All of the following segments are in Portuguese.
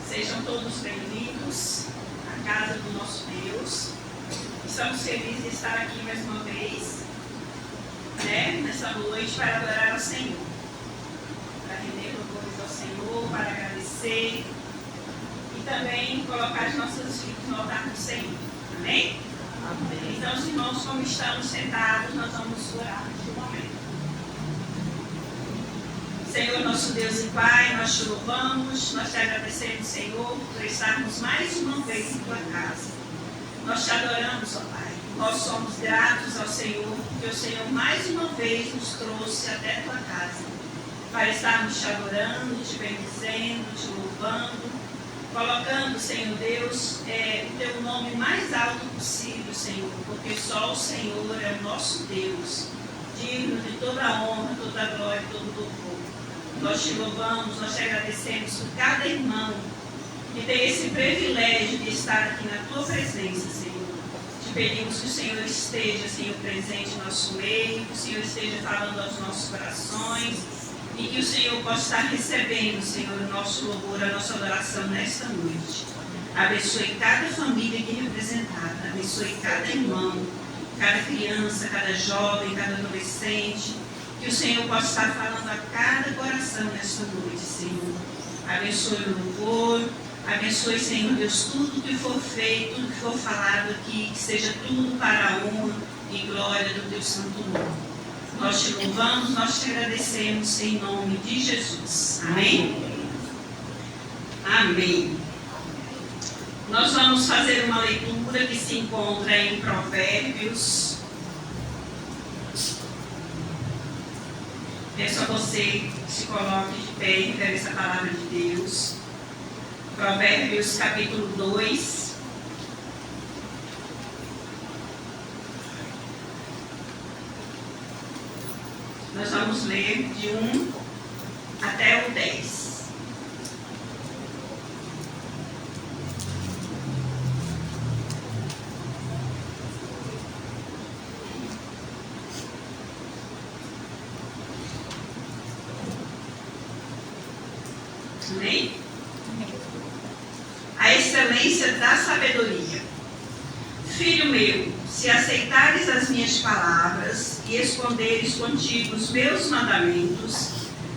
Sejam todos bem-vindos à casa do nosso Deus. Estamos felizes de estar aqui mais uma vez, nessa noite, para adorar ao Senhor, para render louvores ao Senhor, para agradecer e também colocar as nossas vidas no altar do Senhor. Amém? Amém. Então, os irmãos, como estamos sentados, nós vamos orar neste momento. Senhor, nosso Deus e Pai, nós te louvamos, nós te agradecemos, Senhor, por estarmos mais uma vez em tua casa. Nós te adoramos, ó Pai. Nós somos gratos ao Senhor, porque o Senhor mais uma vez nos trouxe até tua casa, para estarmos te adorando, te bendizendo, te louvando, colocando, Senhor Deus, o teu nome mais alto possível, Senhor, porque só o Senhor é o nosso Deus, digno de toda a honra, toda a glória e todo o louvor. Nós te louvamos, nós te agradecemos por cada irmão que tem esse privilégio de estar aqui na tua presença, Senhor. Te pedimos que o Senhor esteja, Senhor, presente em nosso meio, que o Senhor esteja falando aos nossos corações e que o Senhor possa estar recebendo, Senhor, o nosso louvor, a nossa adoração nesta noite. Abençoe cada família aqui representada, abençoe cada irmão, cada criança, cada jovem, cada adolescente. Que o Senhor possa estar falando a cada coração nesta noite, Senhor. Abençoe o louvor, abençoe, Senhor Deus, tudo que for feito, tudo que for falado aqui, que seja tudo para a honra e glória do teu santo nome. Nós te louvamos, nós te agradecemos em nome de Jesus. Amém? Amém. Nós vamos fazer uma leitura que se encontra em Provérbios. Peço a você que se coloque de pé e receba essa palavra de Deus. Provérbios capítulo 2. Nós vamos ler de 1 até o 10. Amém? A excelência da sabedoria. Filho meu, se aceitares as minhas palavras e esconderes contigo os meus mandamentos,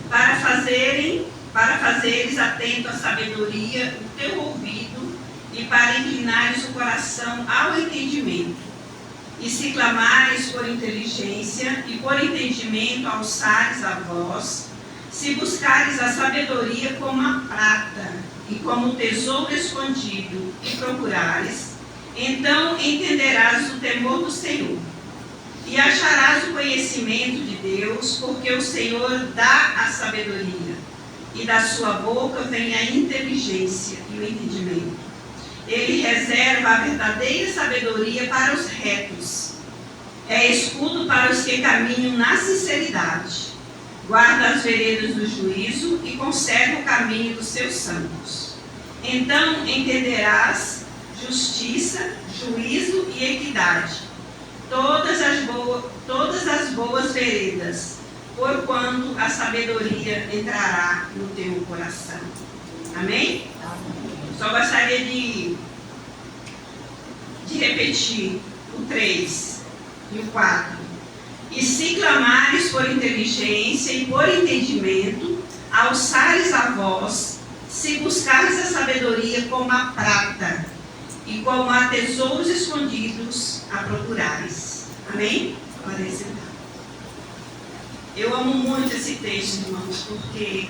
para fazeres atento à sabedoria o teu ouvido e para inclinares o coração ao entendimento, e se clamares por inteligência e por entendimento alçares a voz, se buscares a sabedoria como a prata e como o tesouro escondido e procurares, então entenderás o temor do Senhor e acharás o conhecimento de Deus, porque o Senhor dá a sabedoria e da sua boca vem a inteligência e o entendimento. Ele reserva a verdadeira sabedoria para os retos, é escudo para os que caminham na sinceridade, guarda as veredas do juízo e conserva o caminho dos seus santos. Então entenderás justiça, juízo e equidade, todas as boas veredas, porquanto a sabedoria entrará no teu coração. Amém? Só gostaria de repetir o 3 e o 4. E se clamares por inteligência e por entendimento, alçares a voz, se buscares a sabedoria como a prata, e como a tesouros escondidos a procurares. Amém? Podem sentar. Eu amo muito esse texto, irmãos, porque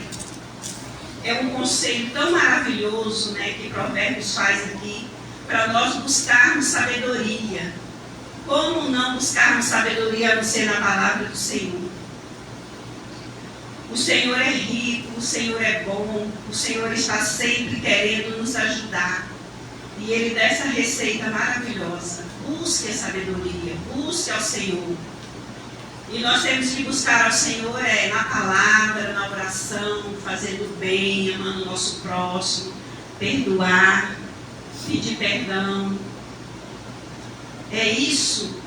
é um conselho tão maravilhoso, né, que Provérbios faz aqui, para nós buscarmos sabedoria. Como não buscarmos sabedoria a não ser na palavra do Senhor? O Senhor é rico, o Senhor é bom, o Senhor está sempre querendo nos ajudar. E Ele dá essa receita maravilhosa. Busque a sabedoria, busque ao Senhor. E nós temos que buscar ao Senhor na palavra, na oração, fazendo bem, amando o nosso próximo, perdoar, pedir perdão. É isso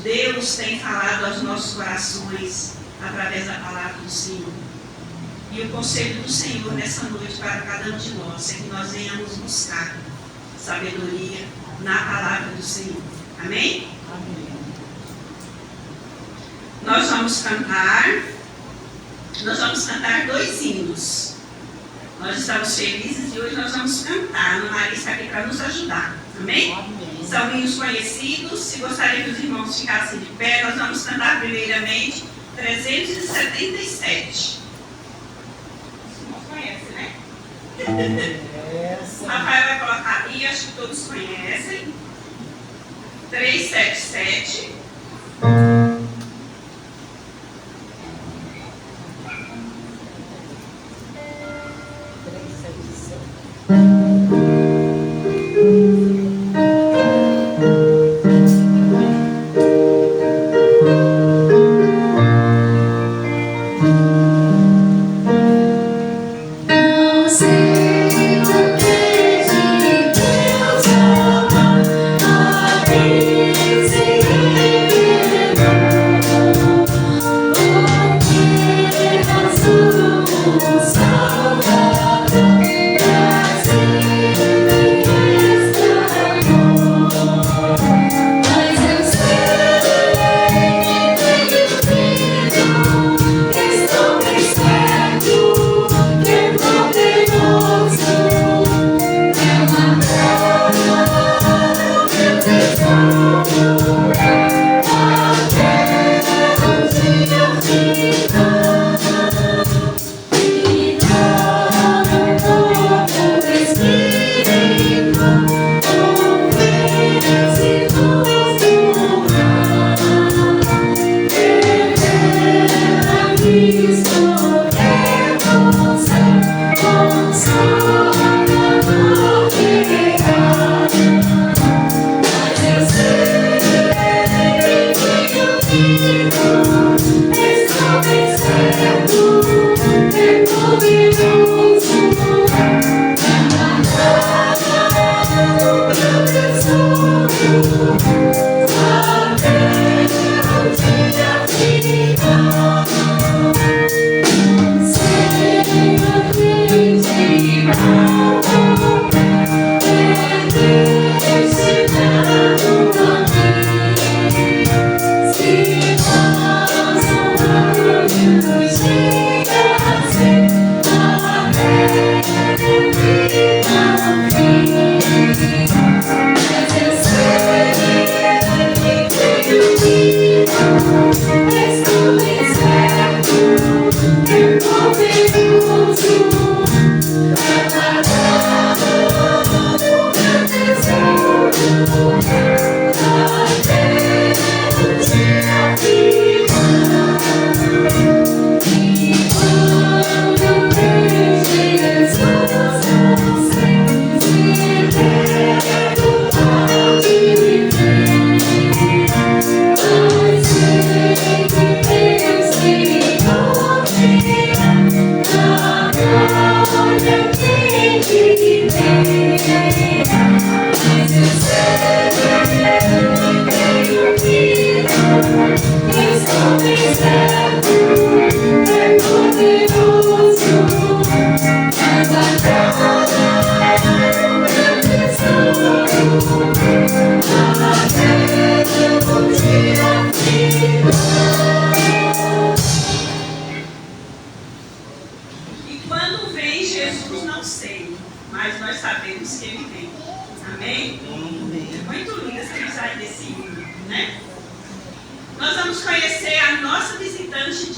Deus tem falado aos nossos corações através da palavra do Senhor. E o conselho do Senhor nessa noite para cada um de nós é que nós venhamos buscar sabedoria na palavra do Senhor. Amém? Amém. Nós vamos cantar 2 hinos. Nós estamos felizes e hoje nós vamos cantar. A Ana Maria está aqui para nos ajudar. Amém? Amém. São hinos conhecidos. Se gostaria que os irmãos ficassem de pé, nós vamos cantar primeiramente 377. Os irmãos conhecem, né? O Rafael vai colocar ali, acho que todos conhecem. 377.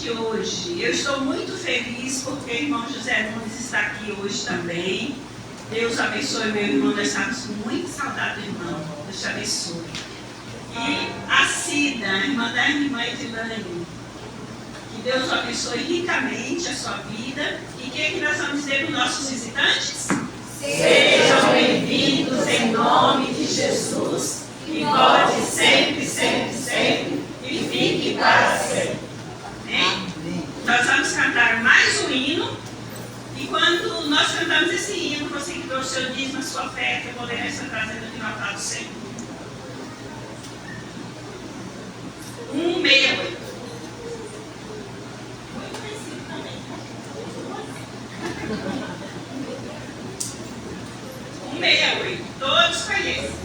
de hoje. Eu estou muito feliz porque o irmão José Nunes está aqui hoje também. Deus abençoe meu irmão, nós estamos com muita saudade do irmão. Deus te abençoe. E a Cida, a irmã da irmã Edilane. Que Deus abençoe ricamente a sua vida. E o que nós vamos dizer para os nossos visitantes? Sejam bem-vindos em nome de Jesus. E volte sempre, sempre, sempre. E fique para sempre. Amém? Nós vamos cantar mais um hino. E quando nós cantamos esse hino, você que deu o seu dízimo, a sua oferta, eu vou ler essa trazendo de Natal do Senhor. 168. 168. Todos conhecem.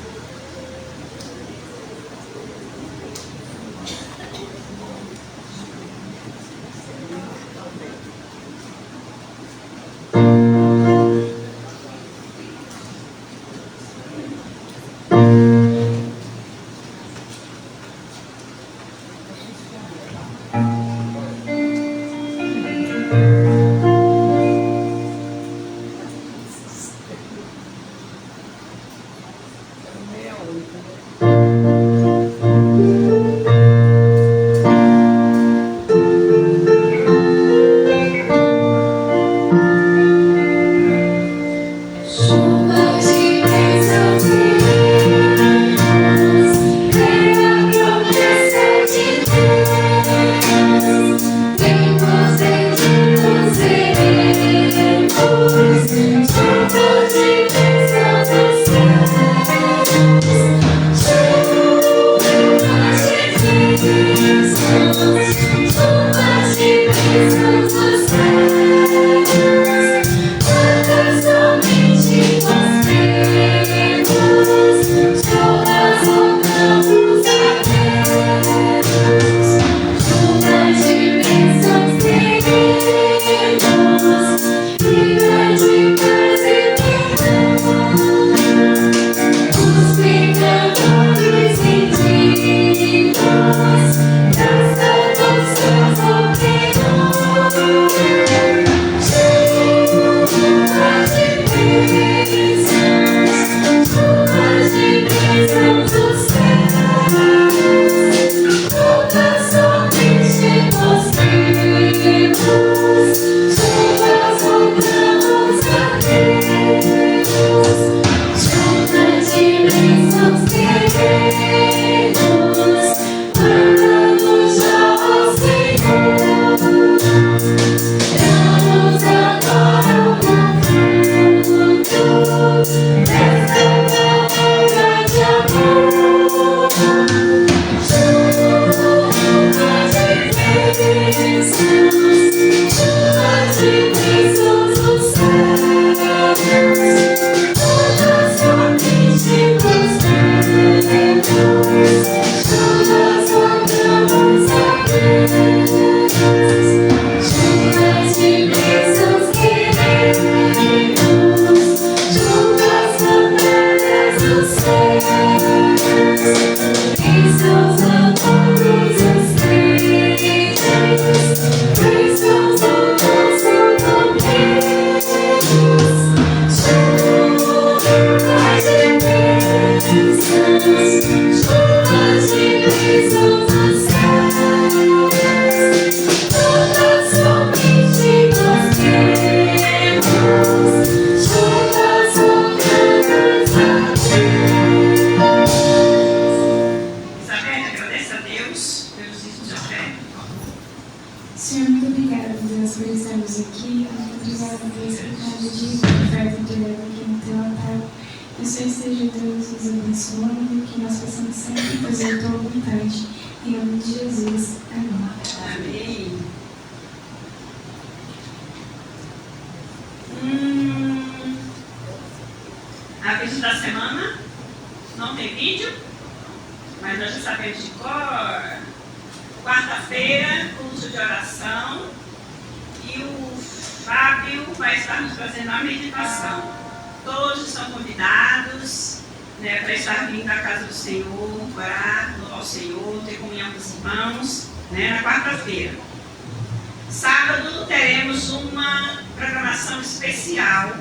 Sábado teremos uma programação especial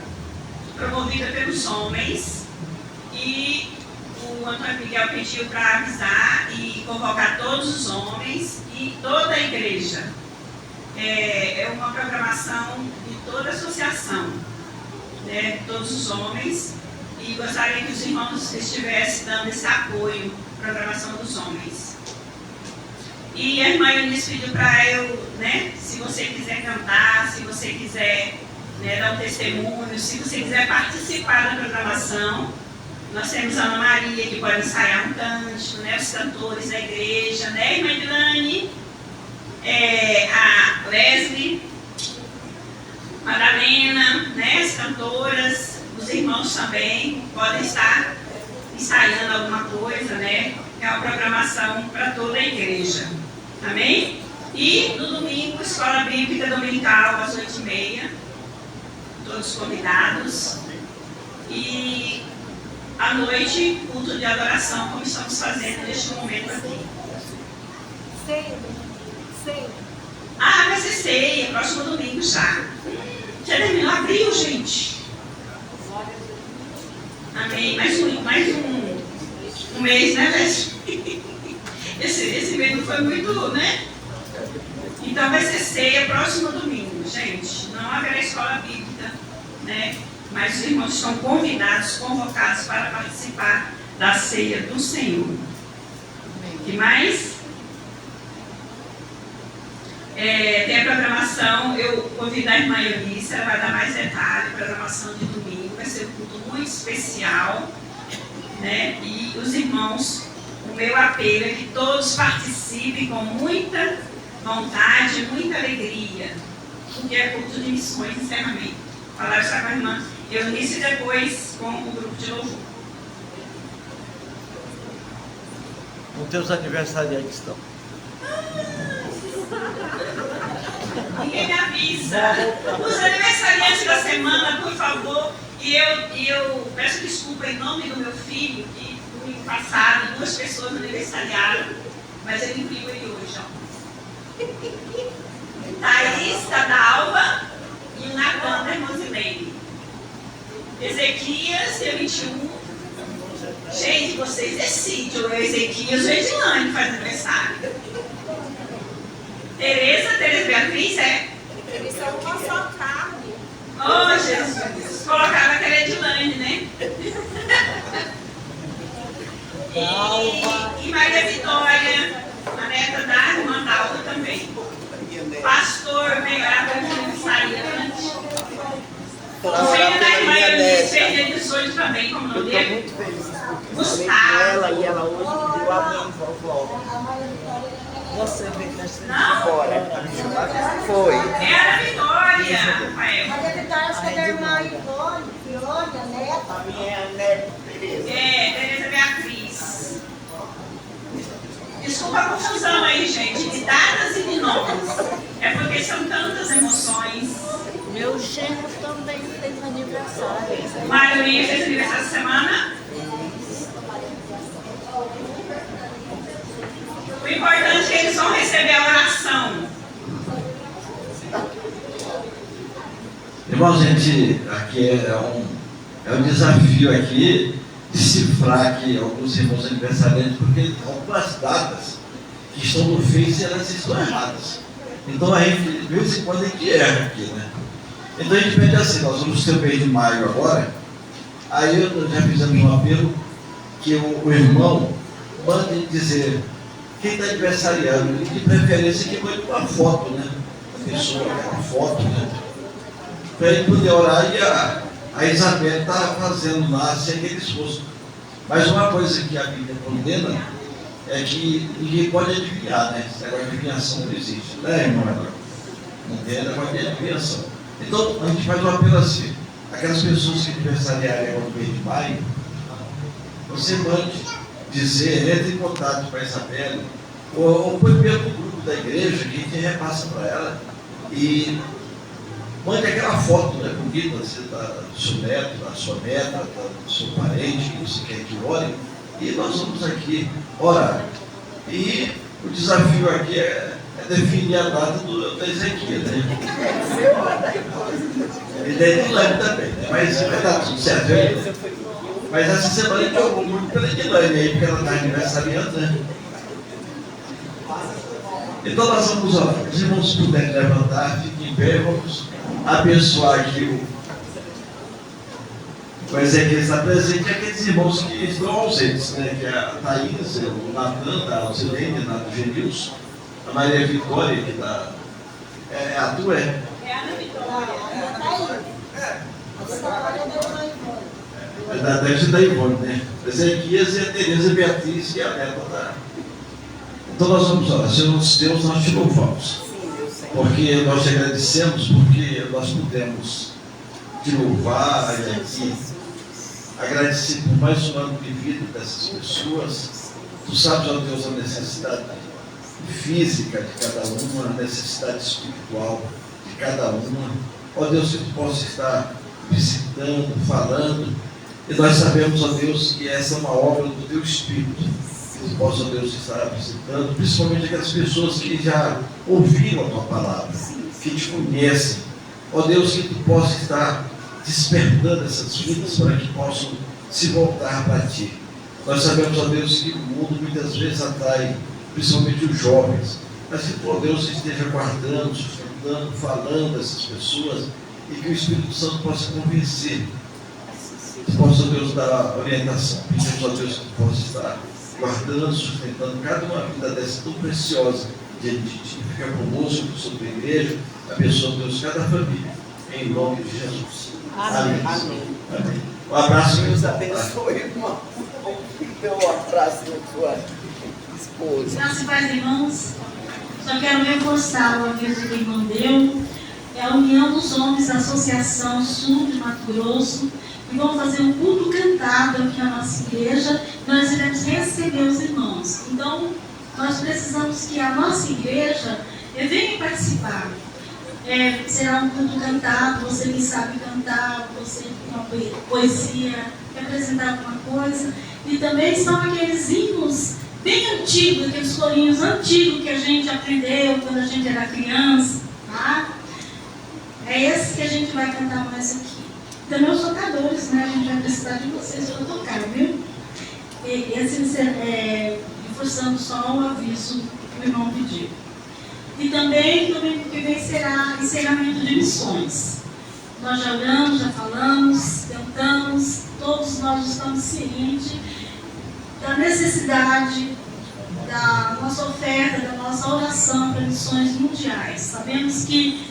promovida pelos homens e o Antônio Miguel pediu para avisar e convocar todos os homens e toda a igreja. É uma programação de toda a associação, né, todos os homens, e gostaria que os irmãos estivessem dando esse apoio à programação dos homens. E a irmã Eunice pediu para eu, né, se você quiser cantar, se você quiser, né, dar um testemunho, se você quiser participar da programação, nós temos a Ana Maria que pode ensaiar um cântico, né, os cantores da igreja, né, irmã Edilane, a Leslie, Madalena, né, as cantoras, os irmãos também podem estar ensaiando alguma coisa, né, é uma programação para toda a igreja. Amém? E no domingo, Escola Bíblica Dominical, às 8h30, todos convidados. E à noite, culto de adoração, como estamos fazendo neste momento aqui. Ceia. Ah, vai ser ceia, próximo domingo já. Já terminou abril, gente. Amém? Mais um mês, né, velho? Esse mês não foi muito, né? Então vai ser ceia próximo domingo, gente. Não haverá escola bíblica, né? Mas os irmãos estão convidados, convocados para participar da ceia do Senhor. E mais? Tem a programação, eu convido a irmã Eunice, ela vai dar mais detalhes, a programação de domingo, vai ser um culto muito especial, né? E os irmãos, o meu apelo é que todos participem com muita vontade, muita alegria, porque é culto de missões, encerramento. Falar isso com a irmã Eunice e depois com o grupo de louvor. Os teus aniversariantes estão. Ninguém me avisa. Os aniversariantes da semana, por favor. E eu peço desculpa em nome do meu filho, que domingo passado 2 pessoas aniversariaram, mas ele incluiu ele hoje, ó. Thaís Dalva e o Natan da Irmãozilene. Ezequias, dia 21. Gente, vocês decidem, o Ezequias ou o Edilane faz aniversário. Tereza Beatriz Eles são uma só carne. Oh, Jesus! Colocaram aquela Edilane, né? E Maria Vitória, a neta da irmã Dalva também. Pastor Melhorado aniversariante. O filho da irmã Eunice fez 18 também, como o nome dele? Muito feliz. Gustavo. Ela hoje pediu a mim, vovó. Você veio Não? fora. Foi. É a Vitória, Rafael. Maria Vitória, acho que é da irmã Ivone, Fiona, neta. A minha é a neta Tereza. Tereza Beatriz. Desculpa a confusão aí, gente, de datas e de nomes. É porque são tantas emoções. Meu genro também fez aniversário. Maria fez aniversário essa semana. O importante é que eles vão receber a oração. Irmão, gente, aqui é um desafio aqui decifrar aqui alguns irmãos aniversariantes, porque algumas datas que estão no Face, elas estão erradas. Então a gente, de vez em quando, a gente erra aqui, né? Então a gente pede assim, nós vamos ter o mês de maio agora, aí já fizemos um apelo que o irmão mande dizer quem está aniversariando, e de preferência que mande uma foto, né? A pessoa, uma foto, né? Para ele poder orar, e a Isabel está fazendo lá sem aquele esforço. Mas uma coisa que a Bíblia condena é que ninguém pode adivinhar, né? Esse negócio de adivinhação não existe, né, irmão? Não tem negócio de adivinhação. Então a gente faz um apelo assim: aquelas pessoas que aniversariarem agora no mês de maio, você mande dizer, entre em contato com a Isabel, ou põe pelo grupo da igreja, que a gente repassa para ela, e mande aquela foto, né, bonita, do seu neto, da sua neta, do seu parente, que você quer que ore, e nós vamos aqui orar. E o desafio aqui é definir a data da Ezequiel, né? E daí do Lame também, né? Mas vai dar tudo certo aí. Mas essa semana a gente jogou muito pela Edilane aí, porque ela está aniversariando, né? Então nós vamos, ó, os irmãos puderem levantar, fiquem em pé, vamos abençoar aqui o Ezequiel está presente, aqueles irmãos que estão ausentes, né? Que é a Thaís, o Natan, a Alcilene, a Genilson, a Maria Vitória, que está. É a tua, é? É a Ana Vitória. Deve ser da Ivone, né? Ezequias e a Tereza Beatriz, que é a neta da. Então nós vamos orar. Senhor nosso Deus, nós te louvamos. Porque nós te agradecemos, porque nós pudemos te louvar e aqui agradecer por mais um ano de vida dessas pessoas. Tu sabes, ó Deus, a necessidade física de cada uma, a necessidade espiritual de cada uma. Ó Deus, que tu possa estar visitando, falando. E nós sabemos, ó Deus, que essa é uma obra do teu Espírito. Que tu possa, ó Deus, estar visitando, principalmente aquelas pessoas que já ouviram a tua palavra, que te conhecem. Ó Deus, que tu possa estar despertando essas vidas para que possam se voltar para ti. Nós sabemos, ó Deus, que o mundo muitas vezes atrai, principalmente os jovens, mas que, ó Deus, esteja guardando, sustentando, falando a essas pessoas e que o Espírito Santo possa convencer, que possa, ó Deus, dar orientação. Pedimos, ó Deus, que possa estar guardando, sustentando cada uma vida dessa tão preciosa diante de ti. Fica conosco, sobre a igreja, abençoa, Deus, cada família, em nome de Jesus. Amém. Amém. Amém. Um abraço. Deus abençoe, irmão. Dê um abraço na sua esposa. Graças e paz, irmãos. Só quero reforçar o aviso que o irmão deu. É a União dos Homens da Associação Sul de Mato Grosso. E vamos fazer um culto cantado aqui na nossa igreja. Nós iremos receber os irmãos. Então, nós precisamos que a nossa igreja venha participar. Será um culto cantado, você que sabe cantar, você que tem uma poesia, quer apresentar alguma coisa. E também são aqueles hinos bem antigos, aqueles corinhos antigos que a gente aprendeu quando a gente era criança. Tá? É esse que a gente vai cantar mais aqui. Também os tocadores, né? A gente vai precisar de vocês para tocar, viu? E esse reforçando só o aviso que o irmão pediu. E também, domingo que vem será encerramento de missões. Nós já oramos, já falamos, tentamos, todos nós estamos cientes da necessidade da nossa oferta, da nossa oração para missões mundiais. Sabemos que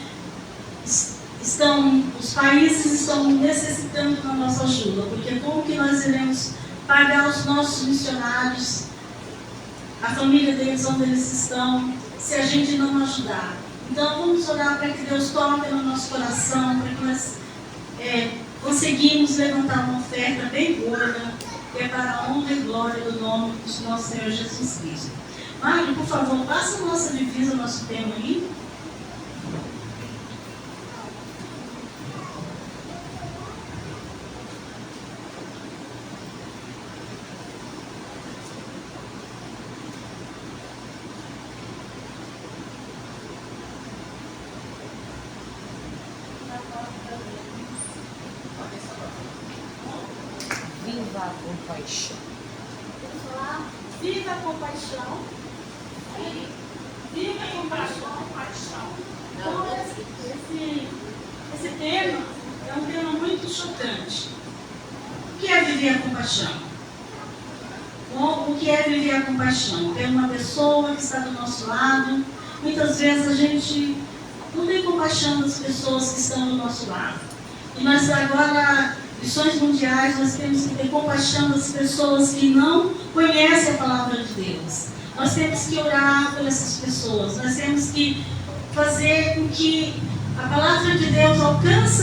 os países estão necessitando da nossa ajuda, porque como que nós iremos pagar os nossos missionários, a família deles, onde eles estão, se a gente não ajudar? Então vamos orar para que Deus toque no nosso coração, para que nós conseguimos levantar uma oferta bem gorda, que é para a honra e glória do nome do nosso Senhor Jesus Cristo. Mário, por favor, passa a nossa divisa, o nosso tema aí. Viva a compaixão. Vamos falar? Viva a compaixão. Viva a compaixão. Então, esse tema é um tema muito chocante. O que é viver a compaixão? O que é viver a compaixão? Tem uma pessoa que está do nosso lado. Muitas vezes a gente não tem compaixão das pessoas que estão do nosso lado. E nós agora, missões mundiais, nós temos que ter compaixão das pessoas que não conhecem a palavra de Deus. Nós temos que orar por essas pessoas. Nós temos que fazer com que a palavra de Deus alcance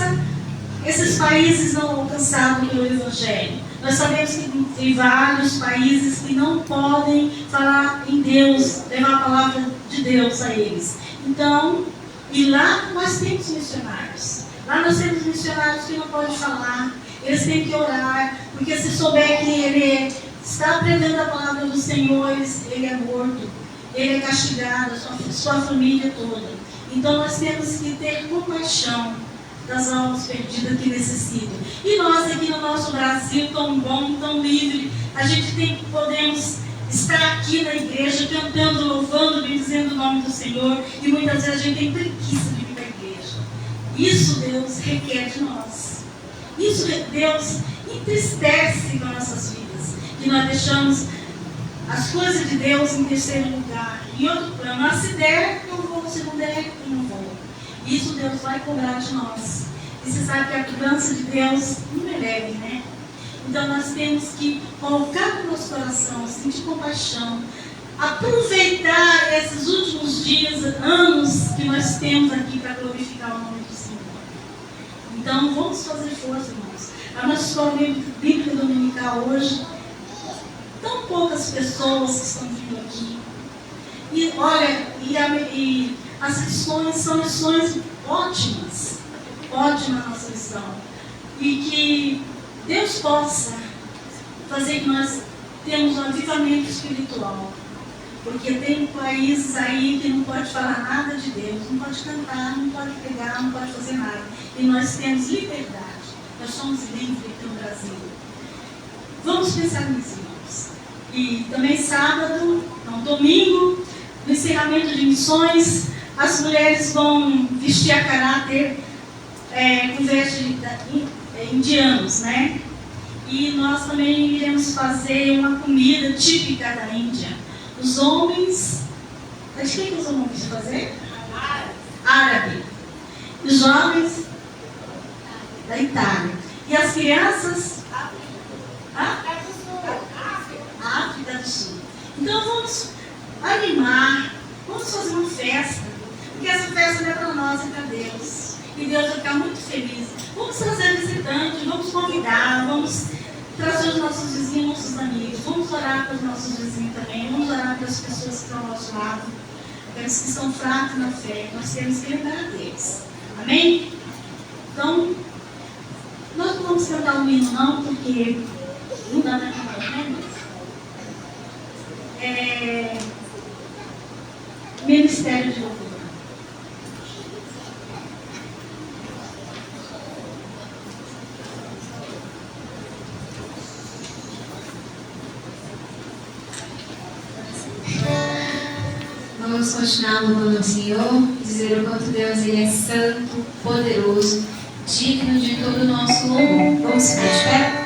esses países não alcançados pelo Evangelho. Nós sabemos que tem vários países que não podem falar em Deus, levar a palavra de Deus a eles. Então, e lá nós temos missionários. Lá nós temos missionários que não podem falar. Eles têm que orar, porque se souber que ele está aprendendo a palavra do Senhor, ele é morto. ele é castigado, sua família toda. Então nós temos que ter compaixão das almas perdidas que necessitam. E nós aqui no nosso Brasil, tão bom, tão livre, a gente podemos estar aqui na igreja, cantando, louvando, bendizendo o nome do Senhor, e muitas vezes a gente tem preguiça de vir para a igreja. Isso Deus requer de nós. Isso Deus entristece com nossas vidas, que nós deixamos as coisas de Deus em terceiro lugar, em outro plano. Ah, se der, eu vou, se não der, eu não vou. Isso Deus vai cobrar de nós. E você sabe que a cobrança de Deus não é leve, né? Então nós temos que colocar no nosso coração, sentir compaixão, aproveitar esses últimos dias, anos que nós temos aqui para glorificar o nome do Senhor. Então vamos fazer força, irmãos. A nossa escola bíblica dominical hoje, tão poucas pessoas que estão vindo aqui. E olha, e as lições são lições ótimas, ótima a nossa lição. E que Deus possa fazer que nós tenhamos um avivamento espiritual. Porque tem países aí que não pode falar nada de Deus, não pode cantar, não pode pregar, não pode fazer nada. E nós temos liberdade. Nós somos livres aqui no Brasil. Vamos pensar nisso, irmãos. E também sábado, não, domingo, no encerramento de missões, as mulheres vão vestir a caráter com vestes indianos, né? E nós também iremos fazer uma comida típica da Índia. Os homens, de quem que os homens vão fazer? Árabe. Os jovens da Itália. E as crianças? África do Sul. Então vamos animar, vamos fazer uma festa, porque essa festa não é para nós, é para Deus. E Deus vai ficar muito feliz. Vamos trazer visitantes, vamos convidar, vamos trazer os nossos vizinhos, nossos amigos. Vamos orar para os nossos vizinhos também, vamos orar para as pessoas que estão ao nosso lado, aqueles que estão fracos na fé. Nós temos que lembrar deles. Amém? Então, nós não vamos cantar o hino não, porque não dá para cantar, né? Ministério de louvor. Vamos continuar louvando o Senhor, dizer o quanto Deus ele é santo, poderoso, digno de todo o nosso louvor. Vamos ficar de pé?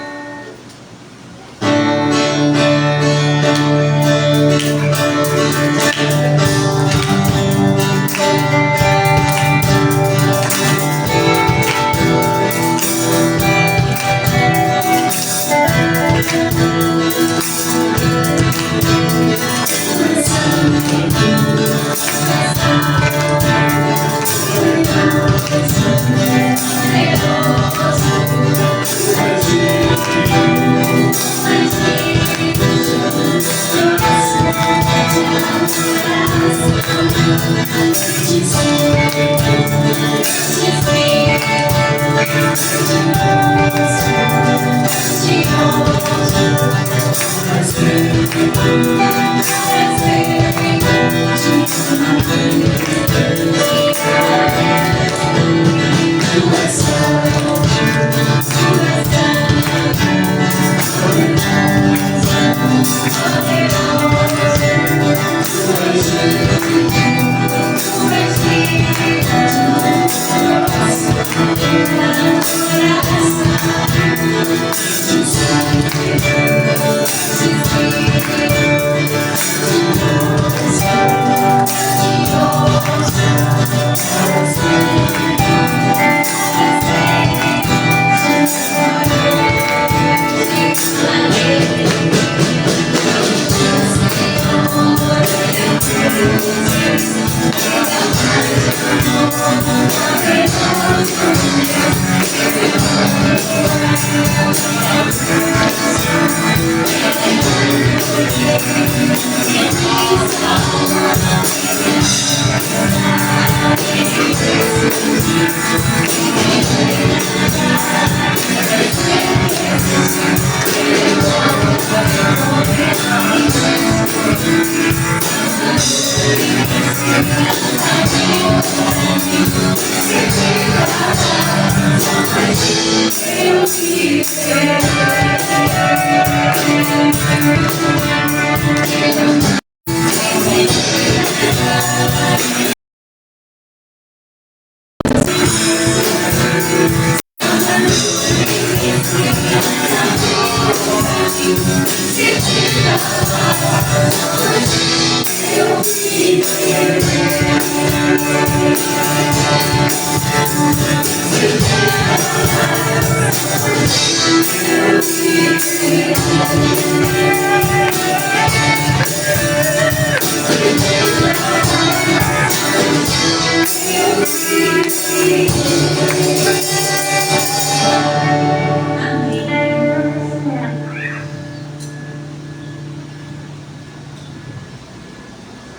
Thank you.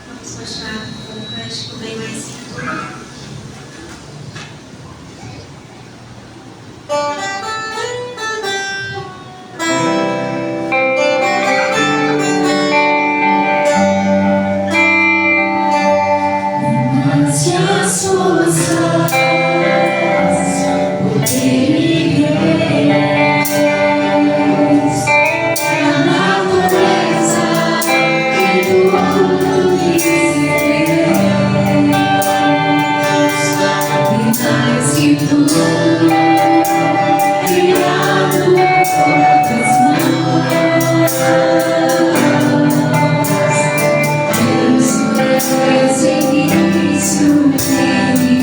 Vamos continuar com o cântico bem mais simples. Deus, em início, ele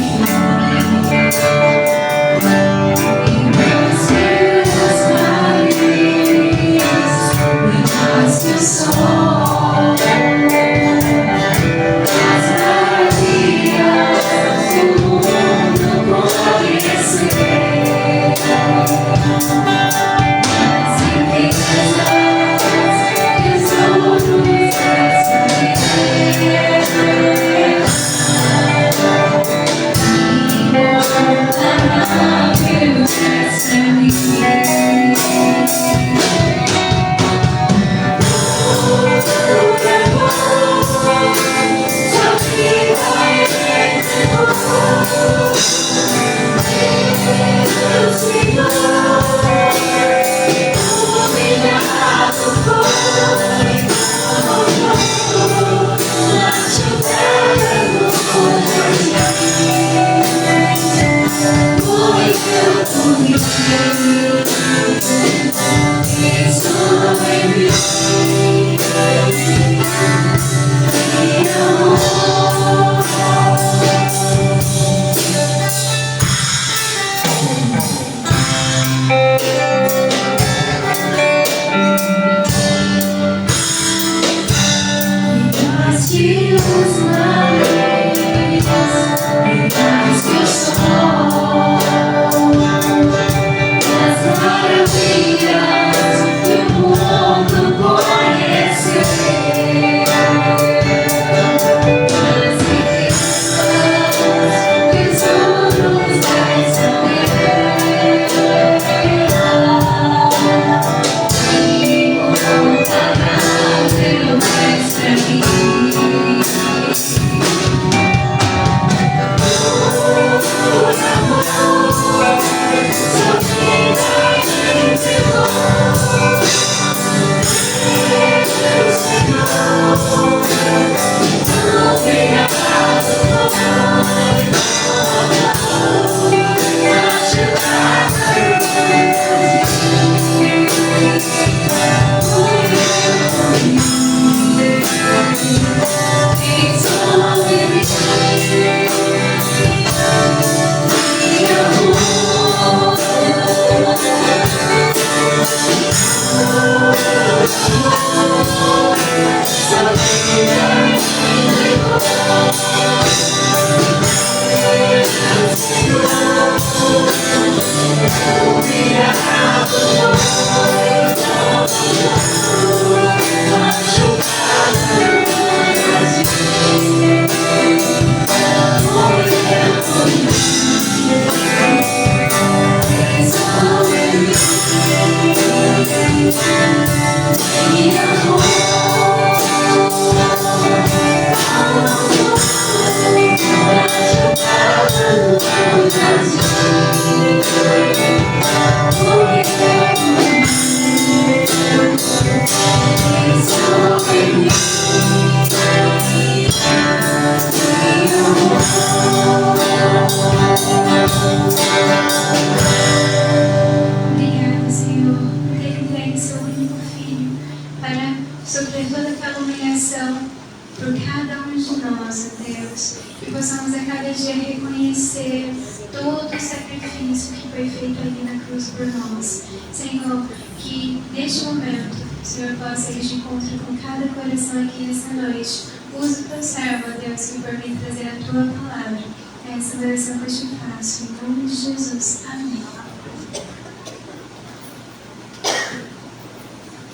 cada dia reconhecer todo o sacrifício que foi feito ali na cruz por nós. Senhor, que neste momento o Senhor possa ir de encontro com cada coração aqui nessa noite. Usa o teu servo, ó Deus, que por mim trazer a tua palavra. Essa oração que eu te faço, em nome de Jesus. Amém.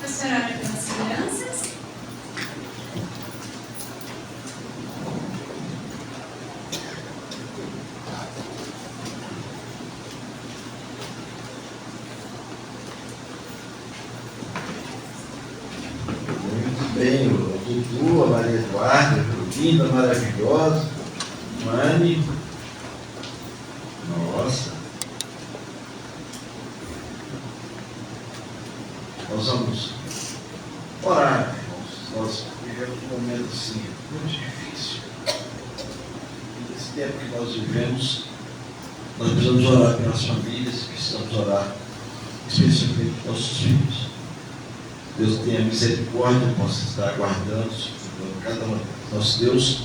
Pastor, ora pelas crianças. Muito bem, o Dudu, a Maria Eduarda, linda, maravilhosa, Mani. Nossa. Nós vamos orar, irmãos. Nós vivemos um momento assim, muito difícil. E nesse tempo que nós vivemos, nós precisamos orar pelas famílias, precisamos orar especialmente pelos nossos filhos. Deus tenha misericórdia, possa estar guardando, suportando cada um. Nosso Deus,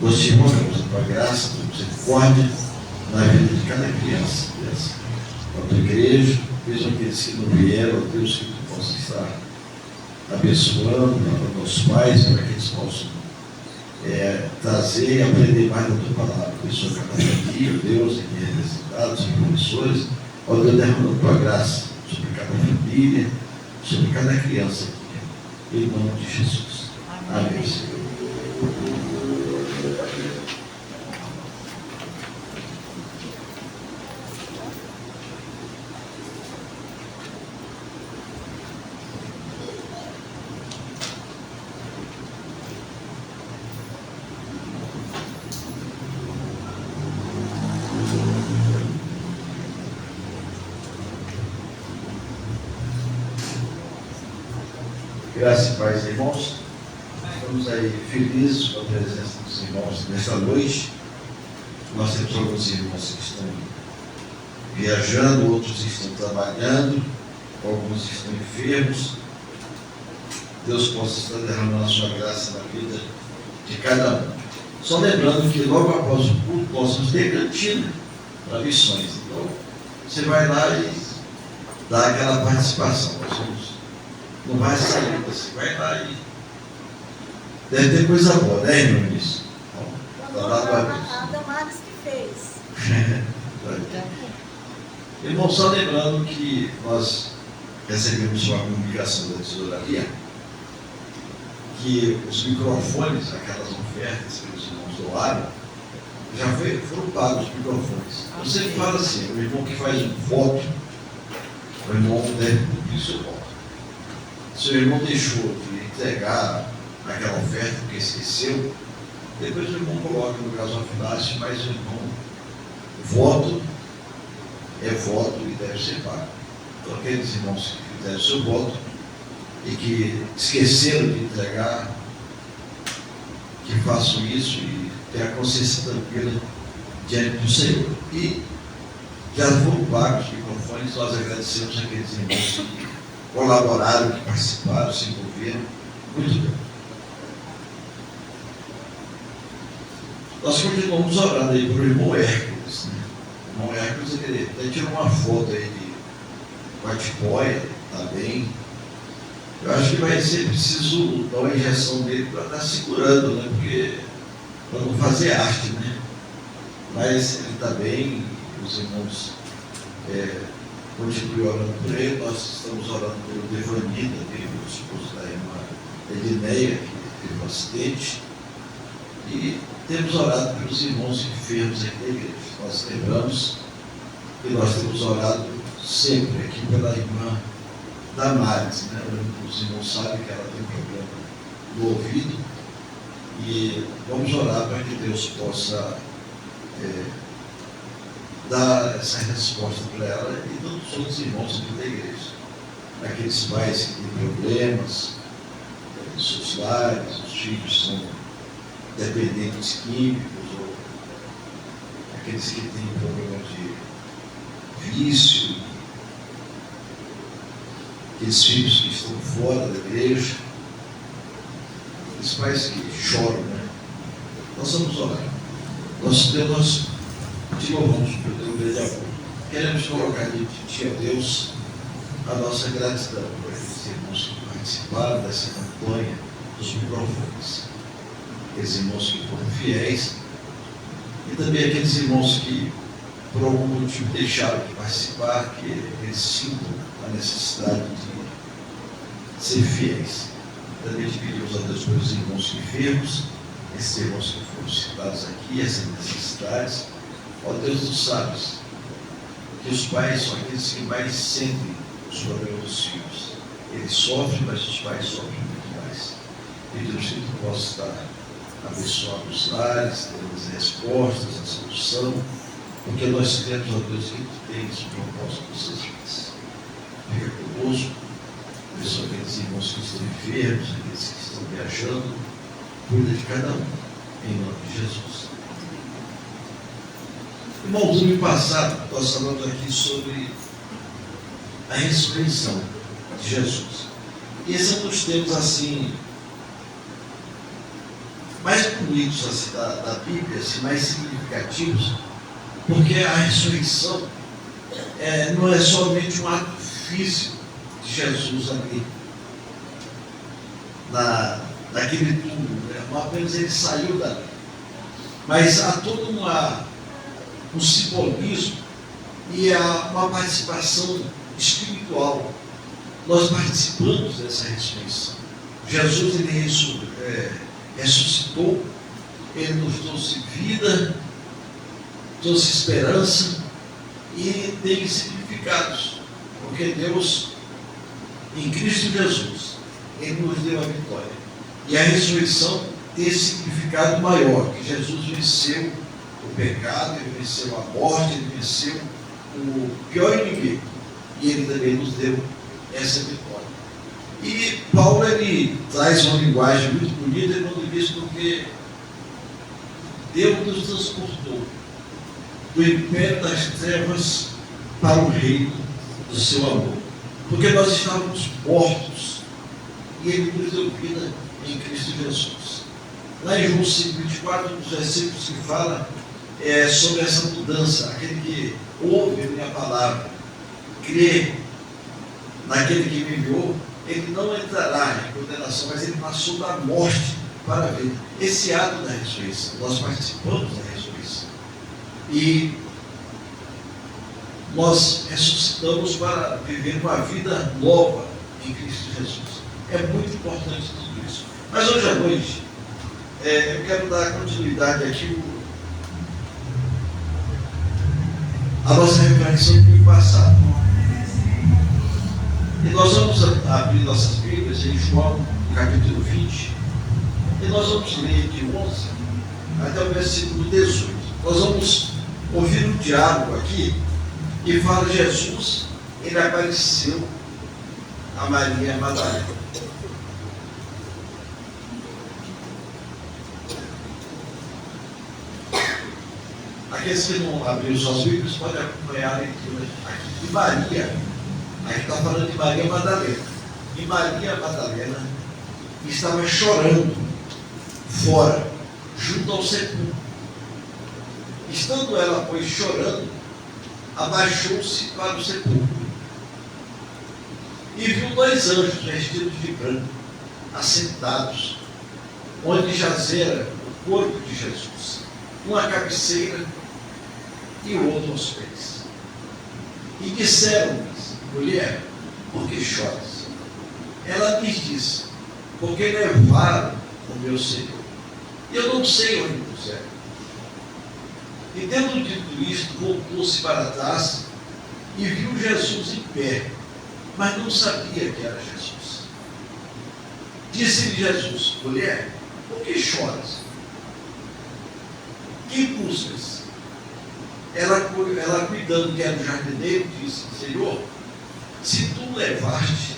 nós te rogamos a tua graça, a tua misericórdia na vida de cada criança, na tua igreja, mesmo aqueles que não vieram, Deus, que tu possa estar abençoando para nossos pais, para que eles possam trazer e aprender mais da tua palavra. Abençoa cada família, Deus, aqui representados, e professores, ó Deus, derramando a tua graça sobre cada família, sobre cada criança aqui, em nome de Jesus. Amém, Senhor. Graças e paz, irmãos. Estamos aí felizes com a presença dos irmãos nesta noite. Nós temos alguns irmãos que estão viajando, outros estão trabalhando, alguns estão enfermos. Deus possa estar derramando a sua graça na vida de cada um. Só lembrando que logo após o culto nós vamos ter cantina para missões. Então, você vai lá e dá aquela participação. Nós vamos. Não vai sair, você vai lá e deve ter coisa boa, né, irmão? Isso. A Damares que fez. Irmão, só lembrando que nós recebemos uma comunicação da tesouraria que os microfones, aquelas ofertas que os irmãos doaram, já foram pagos os microfones. Eu sempre falo assim, o irmão que faz um voto, o irmão deve cumprir seu voto. Se o irmão deixou de entregar aquela oferta porque esqueceu, depois o irmão coloca no gasofilácio, mas o irmão, voto é voto e deve ser pago. Então aqueles irmãos que fizeram o seu voto e que esqueceram de entregar, que façam isso e tenham a consciência tranquila diante do Senhor. E já foram pagos os microfones, nós agradecemos aqueles irmãos que colaboraram, que participaram, se envolveram. Muito bem. Nós continuamos orando aí para o irmão Hércules. Né? O irmão Hércules, ele até tirou uma foto aí de Guatipoia, está bem. Eu acho que vai ser preciso dar uma injeção dele para estar segurando, né? Porque para não fazer arte, né? Mas ele está bem, os irmãos continuem orando por ele. Nós estamos orando pelo Devanida, o esposo da irmã Edineia, que teve um acidente. E temos orado pelos irmãos enfermos aqui da igreja. Nós lembramos que nós temos orado sempre aqui pela irmã Damares, né? Os irmãos sabem que ela tem um problema no ouvido e vamos orar para que Deus possa dar essa resposta para ela e todos os outros irmãos aqui da igreja. Aqueles pais que têm problemas nos seus lares, os filhos são dependentes químicos, ou aqueles que têm problema de vício, aqueles filhos que estão fora da igreja, aqueles pais que choram, né? Nós vamos orar. Nosso Deus, nós te louvamos por teu grande amor. Queremos colocar diante a Deus a nossa gratidão por aqueles irmãos que participaram dessa campanha dos microfones, aqueles irmãos que foram fiéis e também aqueles irmãos que por algum motivo deixaram de participar, que eles sintam a necessidade de ser fiéis. Também te pedimos a Deus pelos irmãos enfermos, esses irmãos que foram citados aqui, essas necessidades. Ó Deus, tu sabes que os pais são aqueles que mais sentem os problemas dos filhos. Eles sofrem, mas os pais sofrem muito mais. Pedimos que tu possa estar abençoando os lares, dando as respostas, a solução, porque nós cremos, ó Deus, que tu tens o propósito dos seus filhos. Fica conosco, abençoa aqueles irmãos que estão enfermos, aqueles que estão viajando, cuida de cada um, em nome de Jesus. Irmão, no domingo passado, nós falamos aqui sobre a ressurreição de Jesus. E esse é um dos temas, assim, mais bonitos assim, da Bíblia, assim, mais significativos, porque a ressurreição não é somente um ato físico de Jesus ali, naquele túmulo, né? Não apenas ele saiu dali, mas há todo um simbolismo e há uma participação espiritual. Nós participamos dessa ressurreição. Jesus, ele ressuscitou, ele nos trouxe vida, trouxe esperança e tem significados, porque Deus, em Cristo Jesus, ele nos deu a vitória. E a ressurreição tem esse significado maior, que Jesus venceu o pecado, ele venceu a morte, ele venceu o pior inimigo, e ele também nos deu essa vitória. E Paulo, ele traz uma linguagem muito bonita quando diz porque Deus nos transportou do império das trevas para o reino do seu amor, porque nós estávamos mortos e ele nos deu vida em Cristo Jesus. Lá em João 5:24, um dos versículos que fala sobre essa mudança, aquele que ouve a minha palavra, crê naquele que me enviou, ele não entrará em condenação, mas ele passou da morte para a vida. Esse ato da ressurreição, nós participamos da ressurreição. E nós ressuscitamos para viver uma vida nova em Cristo Jesus. É muito importante tudo isso. Mas hoje à noite, eu quero dar continuidade aqui a nossa reflexão do domingo passado. E nós vamos abrir nossas Bíblias em João, capítulo 20, e nós vamos ler de 11 até o versículo 18. Nós vamos ouvir um diálogo aqui, e fala Jesus, ele apareceu a Maria Madalena. Aqueles que não abriram suas Bíblias podem acompanhar a leitura aqui de Maria. Aqui está falando de Maria Madalena. E Maria Madalena estava chorando fora, junto ao sepulcro. Estando ela, pois, chorando, abaixou-se para o sepulcro e viu 2 anjos vestidos de branco, assentados, onde jazera o corpo de Jesus, um à cabeceira e o outro aos pés. E disseram-lhes: mulher, por que choras? Ela lhes disse: porque levaram o meu Senhor, e eu não sei onde puseram. E tendo dito isto, voltou-se para trás e viu Jesus em pé, mas não sabia que era Jesus. Disse-lhe Jesus: mulher, por que choras? Que buscas? Ela cuidando que era o jardineiro, disse: Senhor, se tu levaste,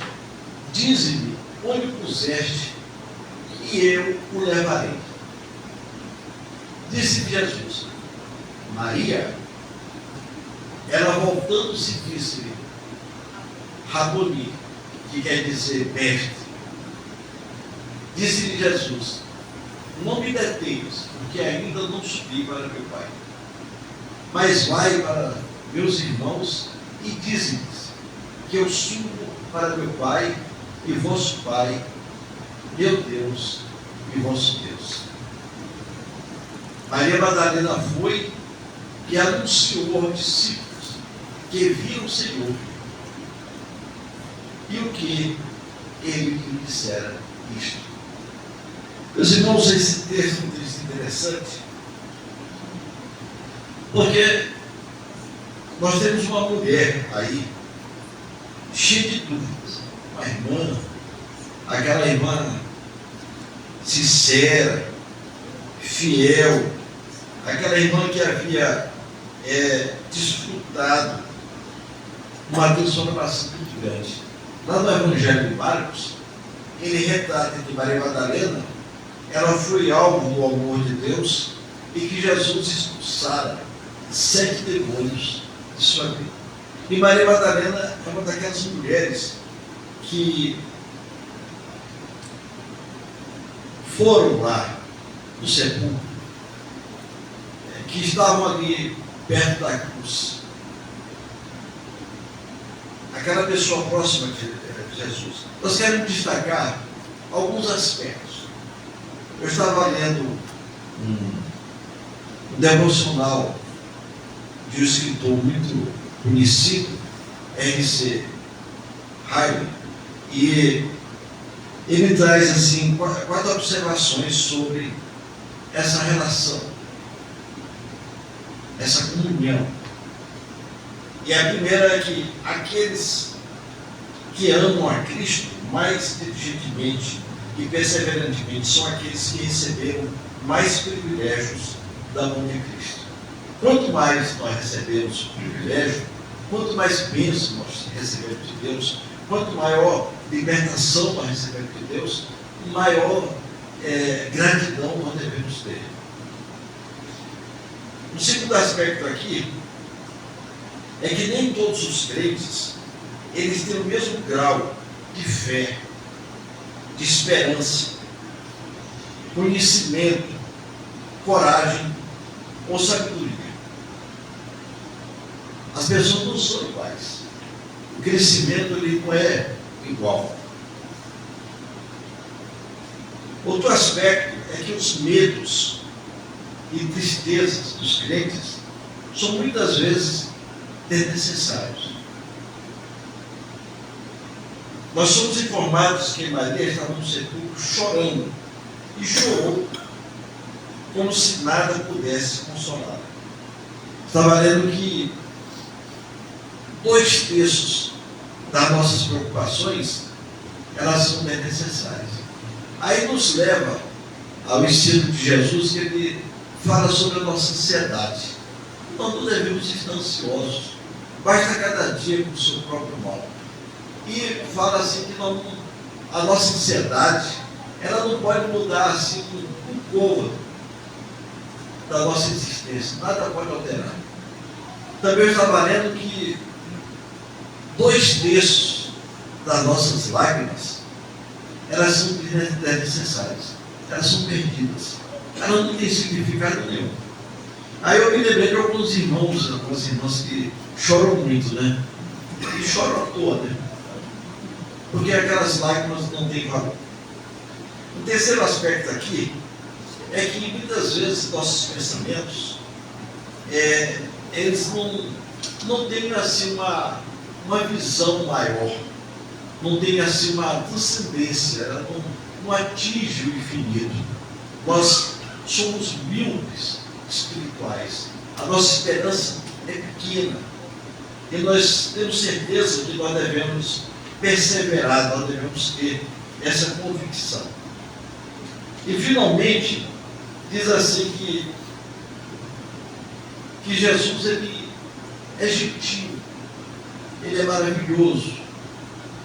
dize-me onde puseste, e eu o levarei. Disse Jesus: Maria. Ela, voltando-se, disse-lhe: Raboni, que quer dizer mestre. Disse-lhe Jesus: não me detenhas, porque ainda não subi para meu Pai. Mas vai para meus irmãos e dize-lhes que eu subo para meu Pai e vosso Pai, meu Deus e vosso Deus. Maria Madalena foi e anunciou aos discípulos que viram o Senhor e o que ele lhe dissera isto. Meus irmãos, esse texto é um texto interessante, porque nós temos uma mulher aí, cheia de dúvidas, uma irmã, aquela irmã sincera, fiel, aquela irmã que havia desfrutado uma transformação muito grande. Lá no Evangelho de Marcos, ele retrata que Maria Madalena, ela foi alvo do amor de Deus e que Jesus expulsara 7 demônios de sua vida. E Maria Madalena é uma daquelas mulheres que foram lá no sepulcro, que estavam ali perto da cruz. Aquela pessoa próxima de Jesus. Nós queremos destacar alguns aspectos. Eu estava lendo um devocional de um escritor muito conhecido, R.C. Haydn, e ele traz assim 4 observações sobre essa relação, essa comunhão. E a primeira é que aqueles que amam a Cristo mais diligentemente e perseverantemente são aqueles que receberam mais privilégios da mão de Cristo. Quanto mais nós recebemos privilégio, quanto mais bênção nós recebemos de Deus, quanto maior libertação nós recebemos de Deus, maior gratidão nós devemos ter. O segundo aspecto aqui é que nem todos os crentes eles têm o mesmo grau de fé, de esperança, conhecimento, coragem ou sabedoria. As pessoas não são iguais. O crescimento ele não é igual. Outro aspecto é que os medos e tristezas dos crentes são muitas vezes desnecessários. Nós somos informados que Maria estava no sepulcro chorando, e chorou como se nada pudesse consolá-la. Estava lendo que 2/3 das nossas preocupações, elas são desnecessárias. Aí nos leva ao ensino de Jesus, que ele fala sobre a nossa ansiedade. Nós não devemos estar ansiosos, basta cada dia com o seu próprio mal. E fala assim que a nossa ansiedade, ela não pode mudar assim um côvado da nossa existência, nada pode alterar. Também eu estava lendo que 2/3 das nossas lágrimas, elas são desnecessárias, elas são perdidas, elas não têm significado nenhum. Aí eu me lembrei de alguns irmãos, algumas irmãs que choram muito, né? E choram à toa, né? Porque aquelas lágrimas não têm valor. O terceiro aspecto aqui é que muitas vezes nossos pensamentos, eles não têm assim uma visão maior, não têm assim uma transcendência, ela não atinge o infinito. Nós somos míopes espirituais, a nossa esperança é pequena, e nós temos certeza que nós devemos perseverar, nós devemos ter essa convicção. E finalmente diz assim que Jesus ele é gentil, ele é maravilhoso,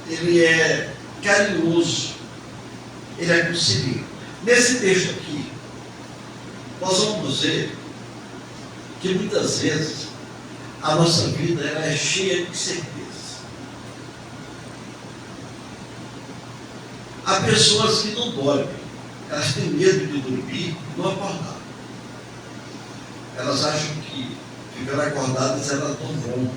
ele é carinhoso, ele é conselheiro. Nesse texto aqui, nós vamos ver que muitas vezes a nossa vida ela é cheia de certezas. Há pessoas que não dormem, elas têm medo de dormir e não acordar. Elas acham que ficar acordadas era tão bom,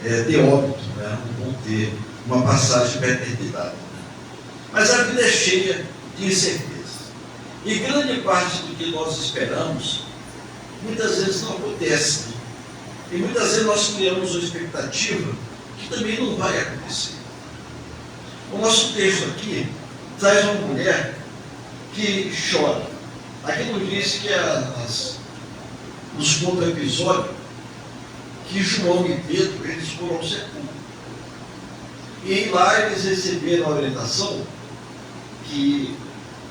ter óbito, né? Não vão ter uma passagem para a eternidade. Mas a vida é cheia de incertezas. E grande parte do que nós esperamos, muitas vezes não acontece. E muitas vezes nós criamos uma expectativa que também não vai acontecer. O nosso texto aqui traz uma mulher que chora. Aqui nos diz que nos conta o episódio que João e Pedro, eles foram ao sepulcro. E lá eles receberam a orientação que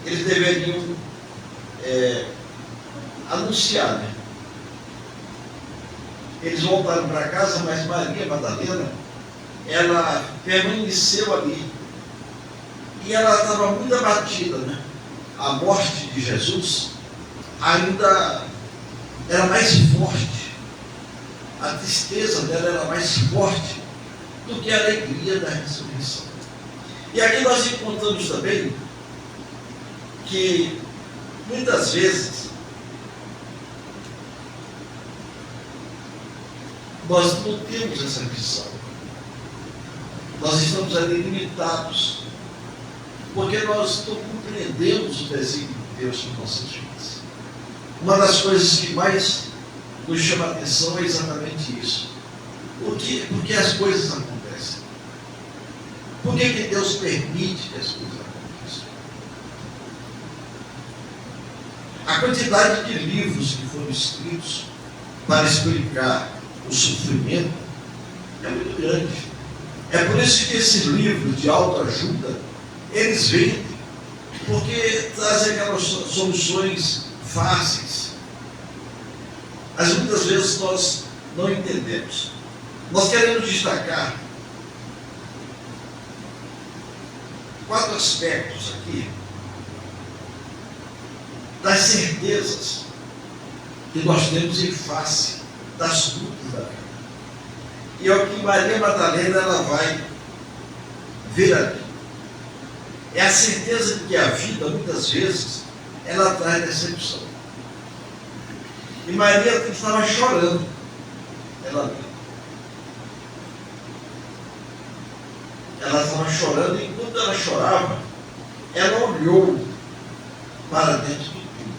eles deveriam anunciar, né? Eles voltaram para casa, mas Maria Madalena, ela permaneceu ali. E ela estava muito abatida, né? A morte de Jesus ainda era mais forte. A tristeza dela era mais forte do que a alegria da ressurreição. E aqui nós encontramos também que muitas vezes nós não temos essa visão. Nós estamos ali limitados, porque nós não compreendemos o desígnio de Deus para nossas vidas. Uma das coisas que mais nos chama a atenção é exatamente isso. Por que as coisas acontecem? Por que Deus permite que as coisas aconteçam? A quantidade de livros que foram escritos para explicar o sofrimento é muito grande. É por isso que esses livros de autoajuda, eles vendem, porque trazem aquelas soluções fáceis. Mas muitas vezes nós não entendemos. Nós queremos destacar 4 aspectos aqui das certezas que nós temos em face das lutas da vida. E é o que Maria Madalena ela vai ver ali. É a certeza de que a vida, muitas vezes, ela traz decepção. E Maria estava chorando. Ela estava chorando, e enquanto ela chorava, ela olhou para dentro do túmulo.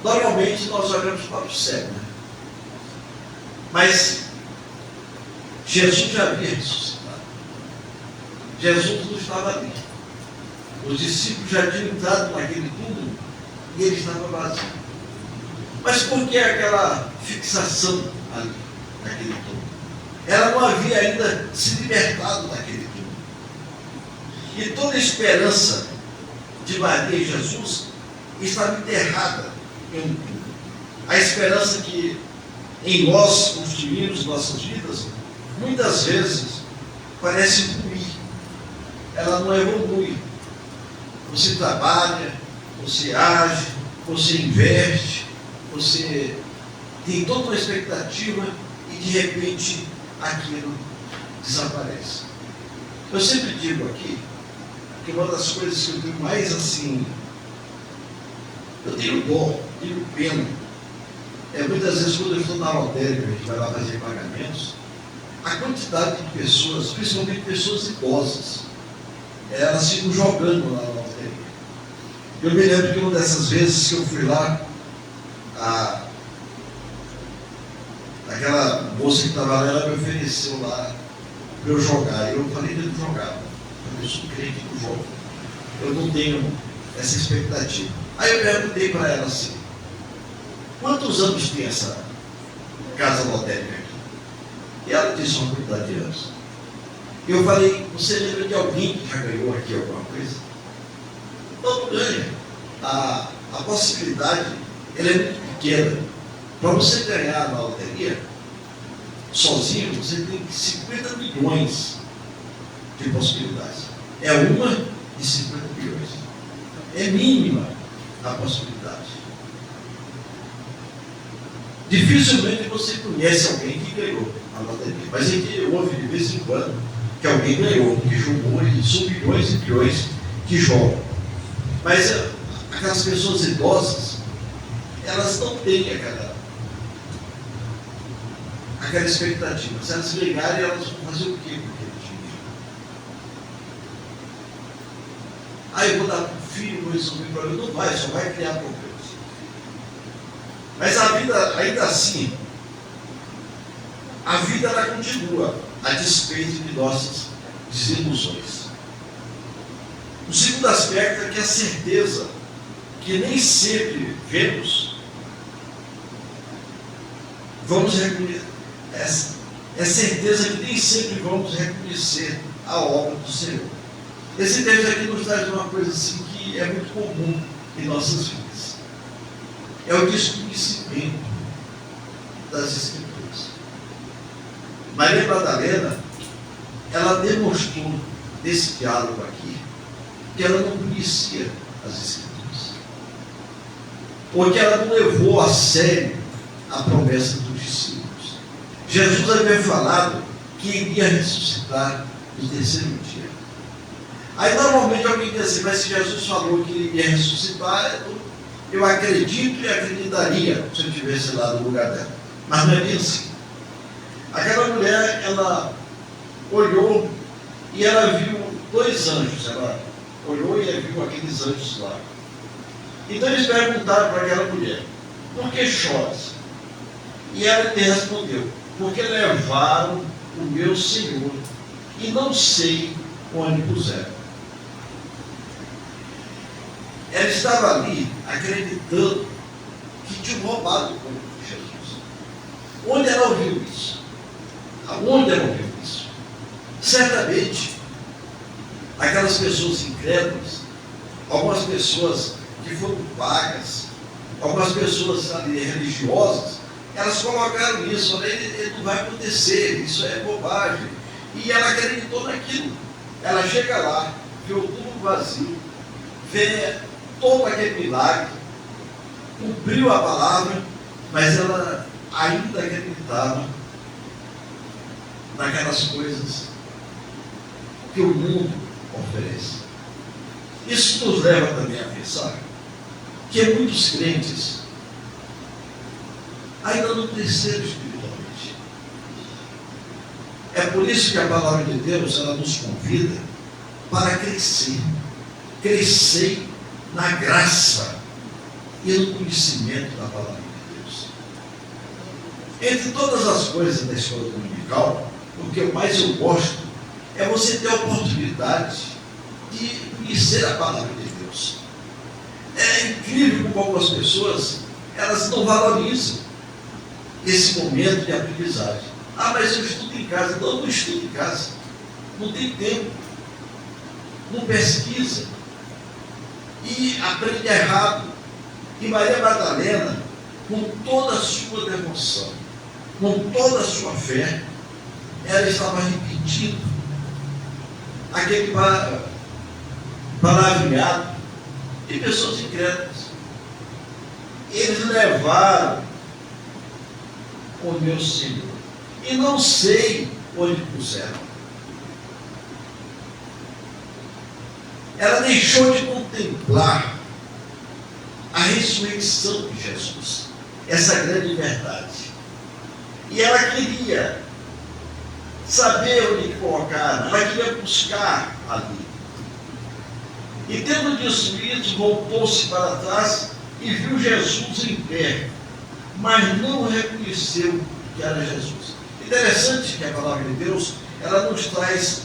Normalmente nós olhamos para o céu, né? Mas Jesus já havia ressuscitado. Jesus não estava ali. Os discípulos já tinham entrado naquele túmulo e ele estava vazio. Mas por que aquela fixação ali, naquele túmulo? Ela não havia ainda se libertado daquele túmulo. E toda a esperança de Maria e Jesus estava enterrada em um túmulo. A esperança que em nós construímos nossas vidas, muitas vezes parece ruir. Ela não evolui. Você trabalha, você age, você investe, você tem toda uma expectativa e de repente aquilo desaparece. Eu sempre digo aqui que uma das coisas que eu tenho mais assim, eu tenho dó, tenho pena, muitas vezes quando eu estou na lotérica, a gente vai lá fazer pagamentos, a quantidade de pessoas, principalmente pessoas idosas, elas ficam jogando lá na loteria. Eu me lembro que uma dessas vezes que eu fui lá, aquela moça que estava lá, ela me ofereceu lá para eu jogar. Eu falei que eu não jogava. Eu sou crente que eu jogo. Eu não tenho essa expectativa. Aí eu perguntei para ela assim: quantos anos tem essa casa lotérica aqui? E ela disse uma quantidade de anos. Eu falei: você lembra de alguém que já ganhou aqui alguma coisa? Todo ganha. A possibilidade ela é muito pequena. Para você ganhar na loteria, sozinho, você tem 50 milhões de possibilidades. É uma de 50 milhões. É mínima a possibilidade. Dificilmente você conhece alguém que ganhou a loteria, mas a gente ouve de vez em quando que alguém ganhou, que jogou, e são milhões e milhões que jogam. Mas aquelas pessoas idosas, elas não têm aquela expectativa. Se elas ligarem, elas vão fazer o quê com aquele dinheiro? Aí eu vou dar para o filho, vou resolver o problema. Não vai, só vai criar problemas. Mas a vida, ainda assim, a vida ela continua a despeito de nossas desilusões. O segundo aspecto é que a certeza que nem sempre vamos reconhecer, é certeza que nem sempre vamos reconhecer a obra do Senhor. Esse texto aqui nos traz uma coisa assim que é muito comum em nossas vidas. É o desconhecimento das Escrituras. Maria Madalena, ela demonstrou nesse diálogo aqui que ela não conhecia as Escrituras, porque ela não levou a sério a promessa dos discípulos. Jesus havia falado que iria ressuscitar no terceiro dia. Aí normalmente alguém diz assim, mas se Jesus falou que ele iria ressuscitar, eu acredito e acreditaria se eu estivesse lá no lugar dela. Mas não é bem assim. Aquela mulher, ela olhou e ela viu 2 anjos. Ela olhou e viu aqueles anjos lá. Então eles perguntaram para aquela mulher, por que choras? E ela lhe respondeu, porque levaram o meu Senhor e não sei onde puseram. Ela estava ali acreditando que tinham roubado o corpo de Jesus. Onde ela ouviu isso? Aonde ela ouviu isso? Certamente, aquelas pessoas incrédulas, algumas pessoas que foram pagas, algumas pessoas ali religiosas, elas colocaram isso, ele não vai acontecer, isso é bobagem. E ela acreditou naquilo. Ela chega lá, vê o túmulo vazio, vê todo aquele milagre, cumpriu a palavra, mas ela ainda acreditava naquelas coisas que o mundo oferece. Isso nos leva também a pensar que muitos crentes ainda não cresceram espiritualmente. É por isso que a palavra de Deus, ela nos convida para crescer. Crescer na graça e no conhecimento da palavra de Deus. Entre todas as coisas da escola dominical, o que mais eu gosto é você ter a oportunidade de conhecer a palavra de Deus. É incrível como algumas pessoas, elas não valorizam esse momento de aprendizagem. Ah, mas eu estudo em casa. Não estudo em casa. Não tem tempo. Não pesquisa. E aprende errado. E Maria Madalena, com toda a sua devoção, com toda a sua fé, ela estava repetindo aquele palavreado de pessoas incrédulas. Eles levaram o meu Senhor e não sei onde puseram. Ela deixou de contemplar a ressurreição de Jesus, essa grande verdade. E ela queria saber onde colocar, ela queria buscar ali. E tendo dito isso, voltou-se para trás e viu Jesus em pé, mas não reconheceu que era Jesus. Interessante que a palavra de Deus, ela nos traz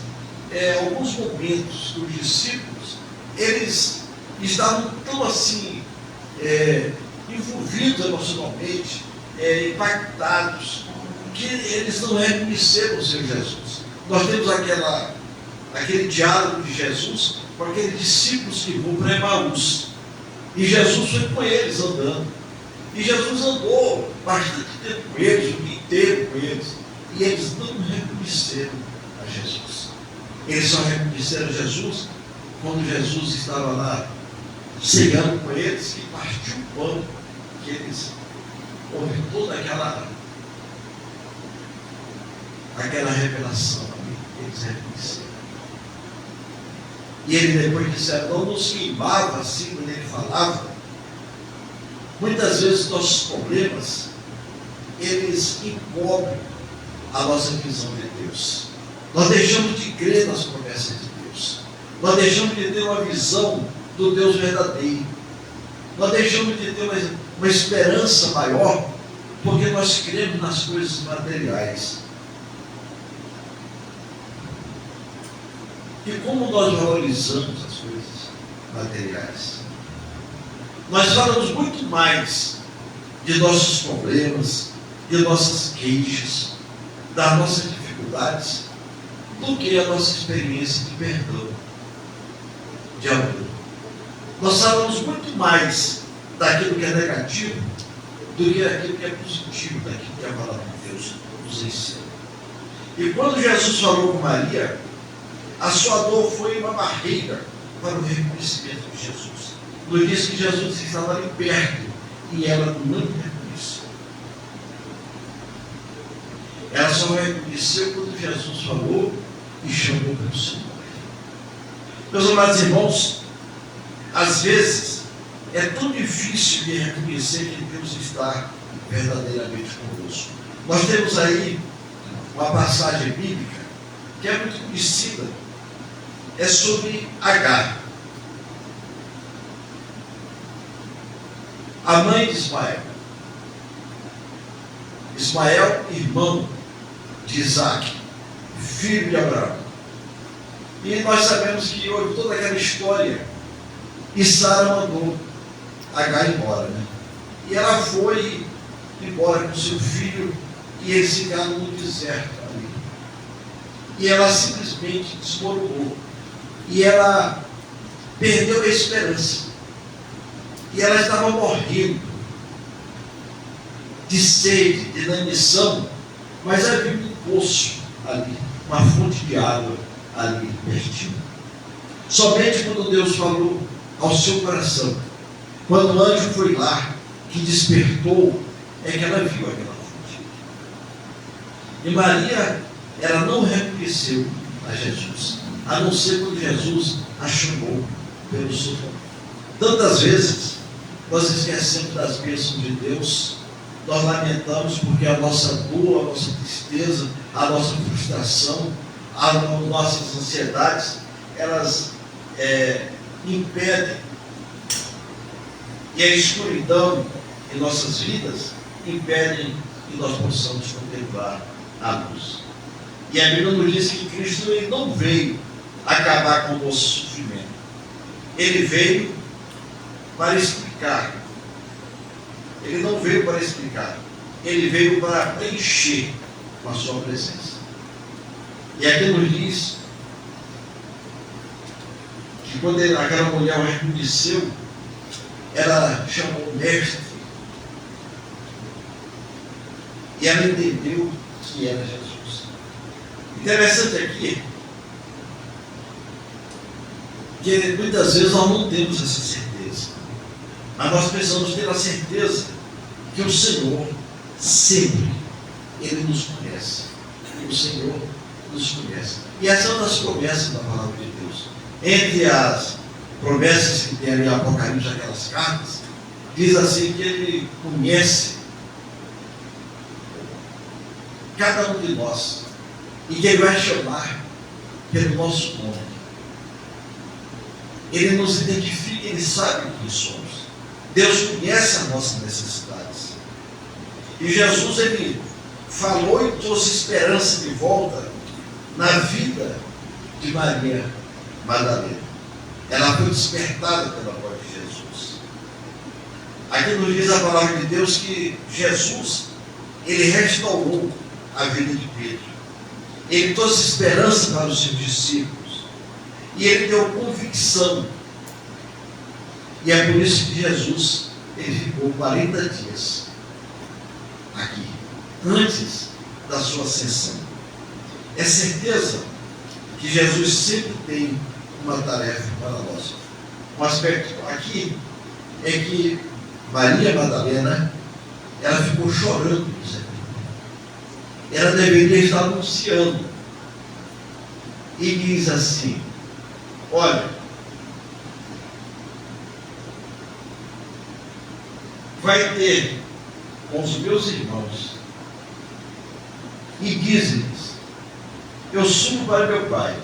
alguns momentos que os discípulos, eles estavam tão assim, envolvidos emocionalmente, impactados, que eles não reconheceram o seu Jesus. Nós temos aquele diálogo de Jesus com aqueles discípulos que vão para Emaús. E Jesus foi com eles andando. E Jesus andou bastante tempo com eles, o dia inteiro com eles. E eles não reconheceram a Jesus. Eles só reconheceram Jesus quando Jesus estava lá cegando com eles, que partiu o pão, que eles ouviram toda aquela revelação ali, eles reconheceram. e ele depois disseram, não nos queimava assim quando ele falava. Muitas vezes nossos problemas, eles encobrem a nossa visão de Deus. Nós deixamos de crer nas promessas de Deus. Nós deixamos de ter uma visão do Deus verdadeiro. Nós deixamos de ter uma esperança maior, porque nós cremos nas coisas materiais. E como nós valorizamos as coisas materiais? Nós falamos muito mais de nossos problemas, de nossas queixas, das nossas dificuldades, do que a nossa experiência de perdão, de amor. Nós falamos muito mais daquilo que é negativo do que daquilo que é positivo, daquilo que a palavra de Deus nos ensina. E quando Jesus falou com Maria, a sua dor foi uma barreira para o reconhecimento de Jesus. Nos diz que Jesus estava ali perto e ela não reconheceu. Ela só reconheceu quando Jesus falou e chamou pelo seu nome. Meus amados irmãos, às vezes é tão difícil de reconhecer que Deus está verdadeiramente conosco. Nós temos aí uma passagem bíblica que é muito conhecida, é sobre Agar, a mãe de Ismael. Ismael, irmão de Isaac, filho de Abraão. E nós sabemos que houve toda aquela história e Sara mandou Agar embora, né? E ela foi embora com seu filho e eles ficaram no deserto ali. E ela simplesmente desmoronou. E ela perdeu a esperança. E ela estava morrendo de sede, de inanição, mas havia um poço ali, uma fonte de água ali pertinho. Somente quando Deus falou ao seu coração, quando o anjo foi lá, que despertou, é que ela viu aquela fonte. E Maria, ela não reconheceu a Jesus, a não ser quando Jesus a chamou pelo seu nome. Tantas vezes nós esquecemos das bênçãos de Deus, nós lamentamos porque a nossa dor, a nossa tristeza, a nossa frustração, as nossas ansiedades, elas impedem, e a escuridão em nossas vidas impedem que nós possamos contemplar a luz. E a Bíblia nos diz que Cristo ele não veio acabar com o nosso sofrimento. Ele veio para explicar. Ele não veio para explicar. Ele veio para preencher com a sua presença. E aqui nos diz que quando aquela mulher o reconheceu, ela chamou o mestre. E ela entendeu que era Jesus. Interessante aqui que muitas vezes nós não temos essa certeza, mas nós precisamos ter a certeza que o Senhor sempre, Ele nos conhece. O Senhor nos conhece. E essas são as promessas da palavra de Deus. Entre as promessas que tem ali em Apocalipse, aquelas cartas, diz assim que Ele conhece cada um de nós e que Ele vai chamar pelo nosso nome. Ele nos identifica, Ele sabe quem somos. Deus conhece as nossas necessidades. E Jesus, Ele falou e trouxe esperança de volta na vida de Maria Madalena. Ela foi despertada pela voz de Jesus. Aqui nos diz a palavra de Deus que Jesus, Ele restaurou a vida de Pedro. Ele trouxe esperança para os seus discípulos. E Ele deu convicção. E é por isso que Jesus, Ele ficou 40 dias aqui, antes da sua ascensão. É certeza que Jesus sempre tem uma tarefa para nós. Um aspecto aqui é que Maria Madalena, ela ficou chorando. Ela deveria estar anunciando. E diz assim: olha, vai ter com os meus irmãos e dize-lhes: eu subo para meu Pai,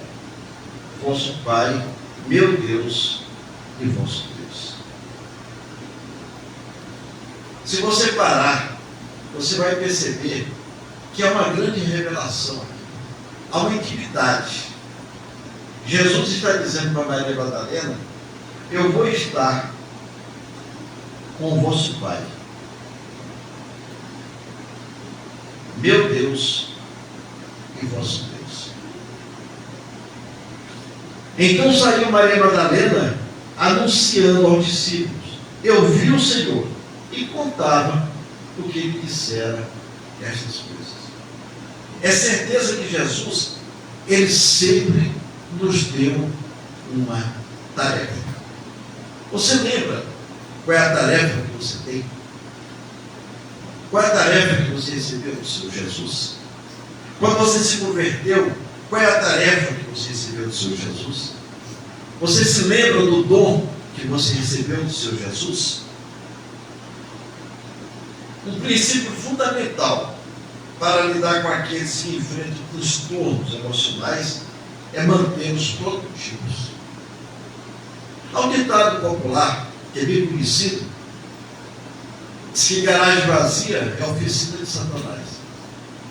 vosso Pai, meu Deus e vosso Deus. Se você parar, você vai perceber que há uma grande revelação aqui. Há uma intimidade. Jesus está dizendo para Maria Madalena: eu vou estar com o vosso Pai, meu Deus e vosso Deus. Então saiu Maria Madalena anunciando aos discípulos: eu vi o Senhor, e contava o que ele dissera estas coisas. É certeza que Jesus, ele sempre nos deu uma tarefa. Você lembra qual é a tarefa que você tem? Qual é a tarefa que você recebeu do Senhor Jesus? Quando você se converteu, qual é a tarefa que você recebeu do Senhor Jesus? Você se lembra do dom que você recebeu do Senhor Jesus? Um princípio fundamental para lidar com aqueles que enfrentam transtornos emocionais é mantê-los produtivos. Há um ditado popular que é bem conhecido, diz que garagem vazia é oficina de Satanás.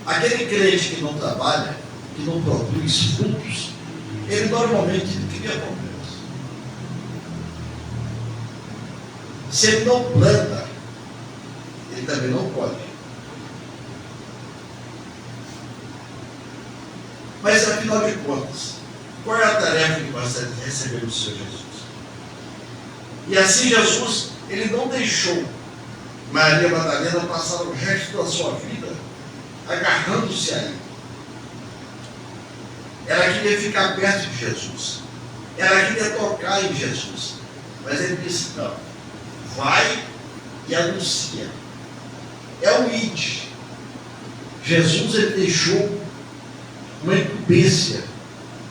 Aquele crente que não trabalha, que não produz frutos, ele normalmente cria problemas. Se ele não planta, ele também não pode. Mas, afinal de contas, qual é a tarefa que nós recebemos do Senhor Jesus? E assim Jesus, ele não deixou Maria Madalena passar o resto da sua vida agarrando-se a ele. Ela queria ficar perto de Jesus. Ela queria tocar em Jesus. Mas ele disse: não, vai e anuncia. É o id. Jesus, ele deixou uma incumbência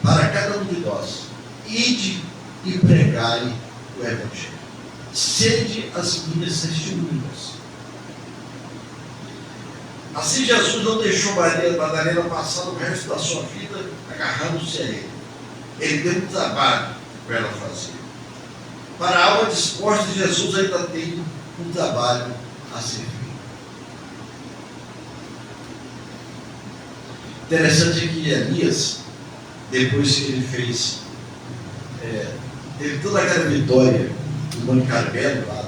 para cada um de nós: ide e pregai o Evangelho. Sede as minhas testemunhas. Assim Jesus não deixou Maria Madalena passar o resto da sua vida agarrando-se a ele. Ele deu um trabalho para ela fazer. Para a alma disposta, Jesus ainda tem um trabalho a servir. Interessante que Elias, depois que ele fez, teve toda aquela vitória do Monte Carmelo, lá,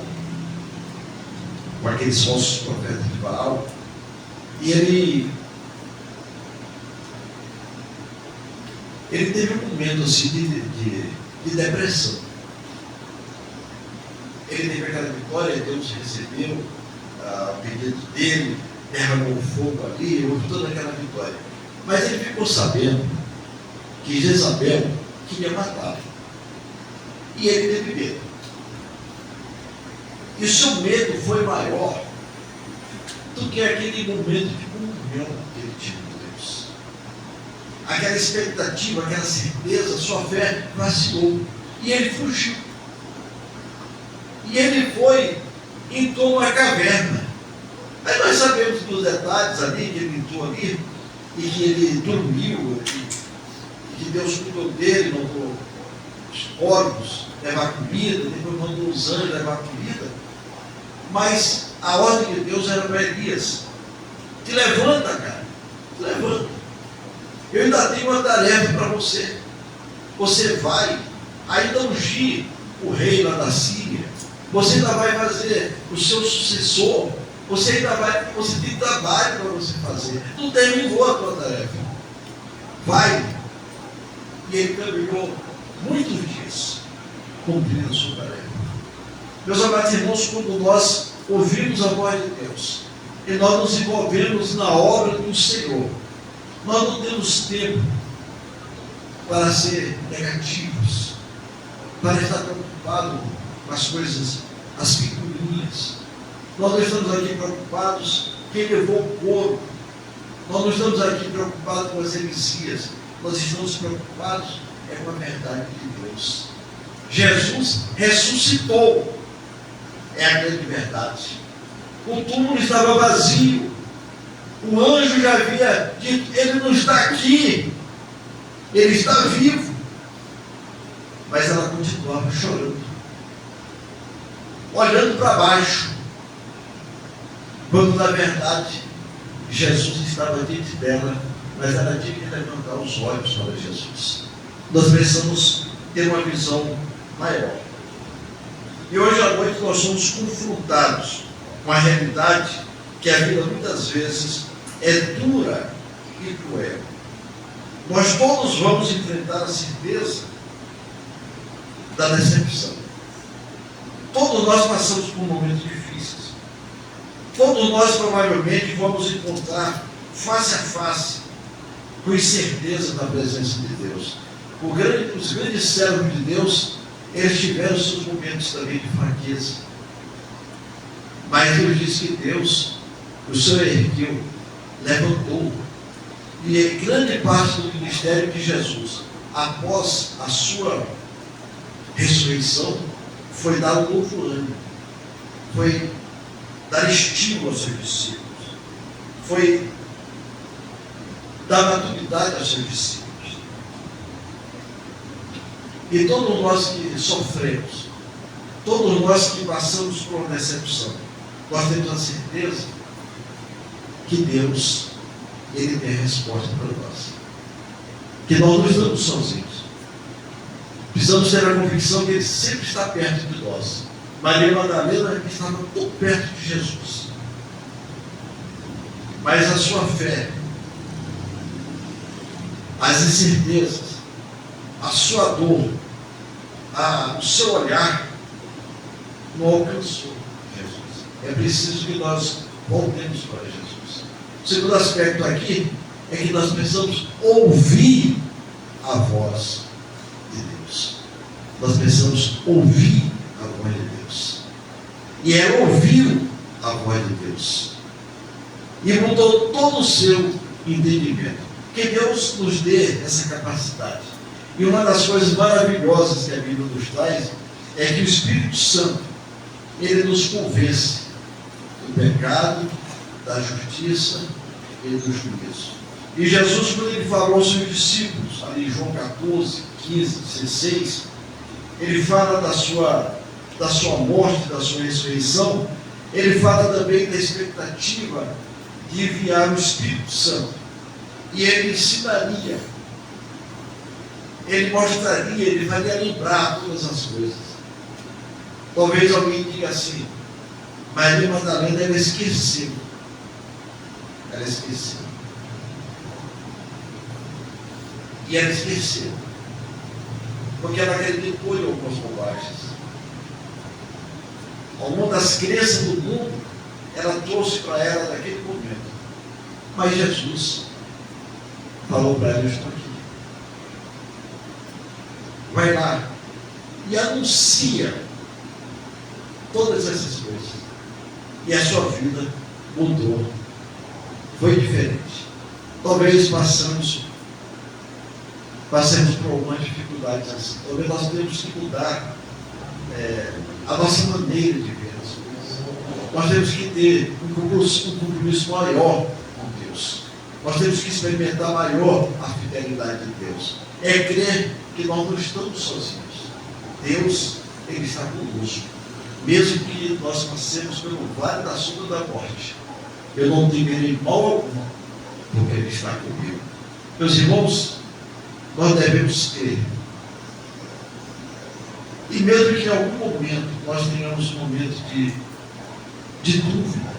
com aqueles falsos profetas de Baal, e ele teve um momento assim de depressão. Ele teve aquela vitória, Deus recebeu o pedido dele, derramou fogo ali, houve toda aquela vitória. Mas ele ficou sabendo que Jezabel queria matá-lo. E ele teve medo. E o seu medo foi maior do que aquele momento de comunhão que ele tinha com Deus. Aquela expectativa, aquela certeza, sua fé vacilou. E ele fugiu. E ele foi, entrou numa caverna. Aí nós sabemos dos detalhes ali, que ele entrou ali, e que ele dormiu, e que Deus cuidou dele, mandou os porcos levar comida, depois mandou os anjos levar comida. Mas a ordem de Deus era para Elias: te levanta, cara, te levanta. Eu ainda tenho uma tarefa para você. Você vai ainda ungir o rei lá da Síria. Você ainda vai fazer o seu sucessor. Você tem trabalho para você fazer. Não terminou a tua tarefa. Vai. E ele caminhou muitos dias cumprindo a sua tarefa. Meus amados irmãos, quando nós ouvimos a voz de Deus e nós nos envolvemos na obra do Senhor, nós não temos tempo para ser negativos, para estar preocupado com as coisas, as picuinhas. Nós não estamos aqui preocupados quem levou o couro. Nós não estamos aqui preocupados com as heresias. Nós estamos preocupados com a verdade de Deus. Jesus ressuscitou. É a grande verdade. O túmulo estava vazio. O anjo já havia dito: ele não está aqui, ele está vivo. Mas ela continuava chorando, olhando para baixo, quando na verdade Jesus estava diante dela, mas ela tinha que levantar os olhos para Jesus. Nós precisamos ter uma visão maior. E hoje à noite nós somos confrontados com a realidade que a vida muitas vezes é dura e cruel. Nós todos vamos enfrentar a certeza da decepção. Todos nós passamos por momentos difíceis. Todos nós provavelmente vamos encontrar face a face com incerteza da presença de Deus. Os grandes servos de Deus, eles tiveram seus momentos também de fraqueza. Mas Deus diz que Deus, o Senhor ergueu, levantou. E grande parte do ministério de Jesus, após a sua ressurreição, foi dar um novo ânimo, foi dar estímulo aos seus discípulos, foi dar maturidade aos seus discípulos. E todos nós que sofremos, todos nós que passamos por uma decepção, nós temos a certeza que Deus, Ele tem a resposta para nós. Que nós não estamos sozinhos. Precisamos ter a convicção que Ele sempre está perto de nós. Maria Madalena estava tão perto de Jesus. Mas a sua fé, as incertezas, a sua dor, o seu olhar não alcançou Jesus. É preciso que nós voltemos para Jesus. O segundo aspecto aqui é que nós precisamos ouvir a voz de Deus. Nós precisamos ouvir a voz de Deus. E ela ouviu a voz de Deus e mudou todo o seu entendimento. Que Deus nos dê essa capacidade. E uma das coisas maravilhosas que a Bíblia nos traz é que o Espírito Santo, ele nos convence do pecado, da justiça e do juízo. E Jesus, quando ele falou aos seus discípulos, ali em João 14, 15, 16, ele fala da sua morte, da sua ressurreição. Ele fala também da expectativa de enviar o Espírito Santo. E ele ensinaria, ele mostraria, ele faria lembrar todas as coisas. Talvez alguém diga assim: Maria Madalena, ela esqueceu. Ela esqueceu. E ela esqueceu, porque ela acreditou em algumas bobagens. Algumas das crenças do mundo, ela trouxe para ela naquele momento. Mas Jesus falou para ela: eu estou aqui. Vai lá e anuncia todas essas coisas. E a sua vida mudou. Foi diferente. Talvez passemos por algumas dificuldades assim. Talvez nós temos que mudar a nossa maneira de ver as coisas. Nós temos que ter um compromisso maior com Deus. Nós temos que experimentar maior a fidelidade de Deus. É crer que nós não estamos sozinhos. Deus, Ele está conosco. Mesmo que nós passemos pelo vale da sombra da morte, eu não temerei mal algum, porque Ele está comigo. Meus irmãos, nós devemos crer. E mesmo que em algum momento nós tenhamos um momento de dúvida,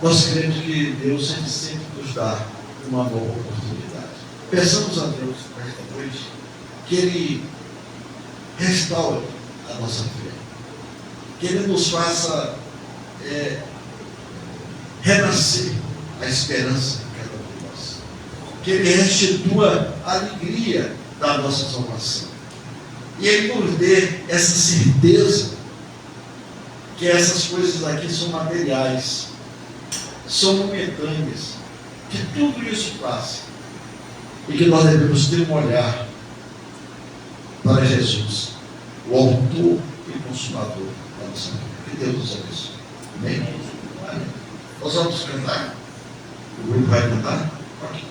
nós cremos que Deus sempre nos dá uma nova oportunidade. Peçamos a Deus nesta noite que Ele restaure a nossa fé, que Ele nos faça renascer a esperança em cada um de nós, que Ele restitua a alegria da nossa salvação, e Ele nos dê essa certeza que essas coisas aqui são materiais, são momentâneas, que tudo isso passa, e que nós devemos ter um olhar para Jesus, o autor e e consumador da nossa vida. Que Deus nos abençoe. Amém? Nós vamos cantar? O grupo vai cantar? Ok.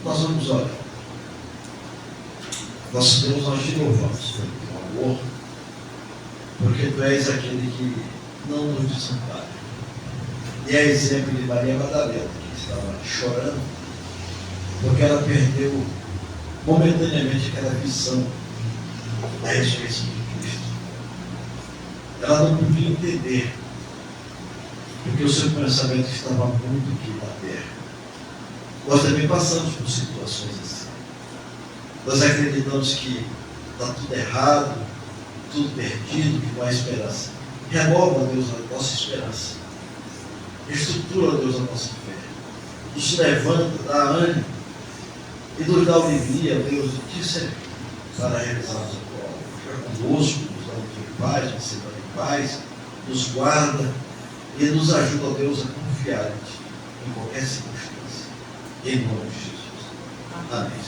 Nós vamos orar. Nosso Deus, nós te louvamos pelo teu amor, porque tu és aquele que não nos desampara. E é exemplo de Maria Madalena, que estava chorando, porque ela perdeu momentaneamente aquela visão da ressurreição de Cristo. Ela não podia entender, porque o seu pensamento estava muito aqui na terra. Nós também passamos por situações assim. Nós acreditamos que está tudo errado, tudo perdido, que não há esperança. Renova, Deus, a nossa esperança. Estrutura, Deus, a nossa fé. Nos levanta, dá ânimo e nos dá alegria, Deus, de te servir para realizarmos a prova. Fica conosco, nos dá em paz, nos dá em paz, nos guarda e nos ajuda, Deus, a confiar em Ti, em qualquer circunstância. Em nome de Jesus. Amém.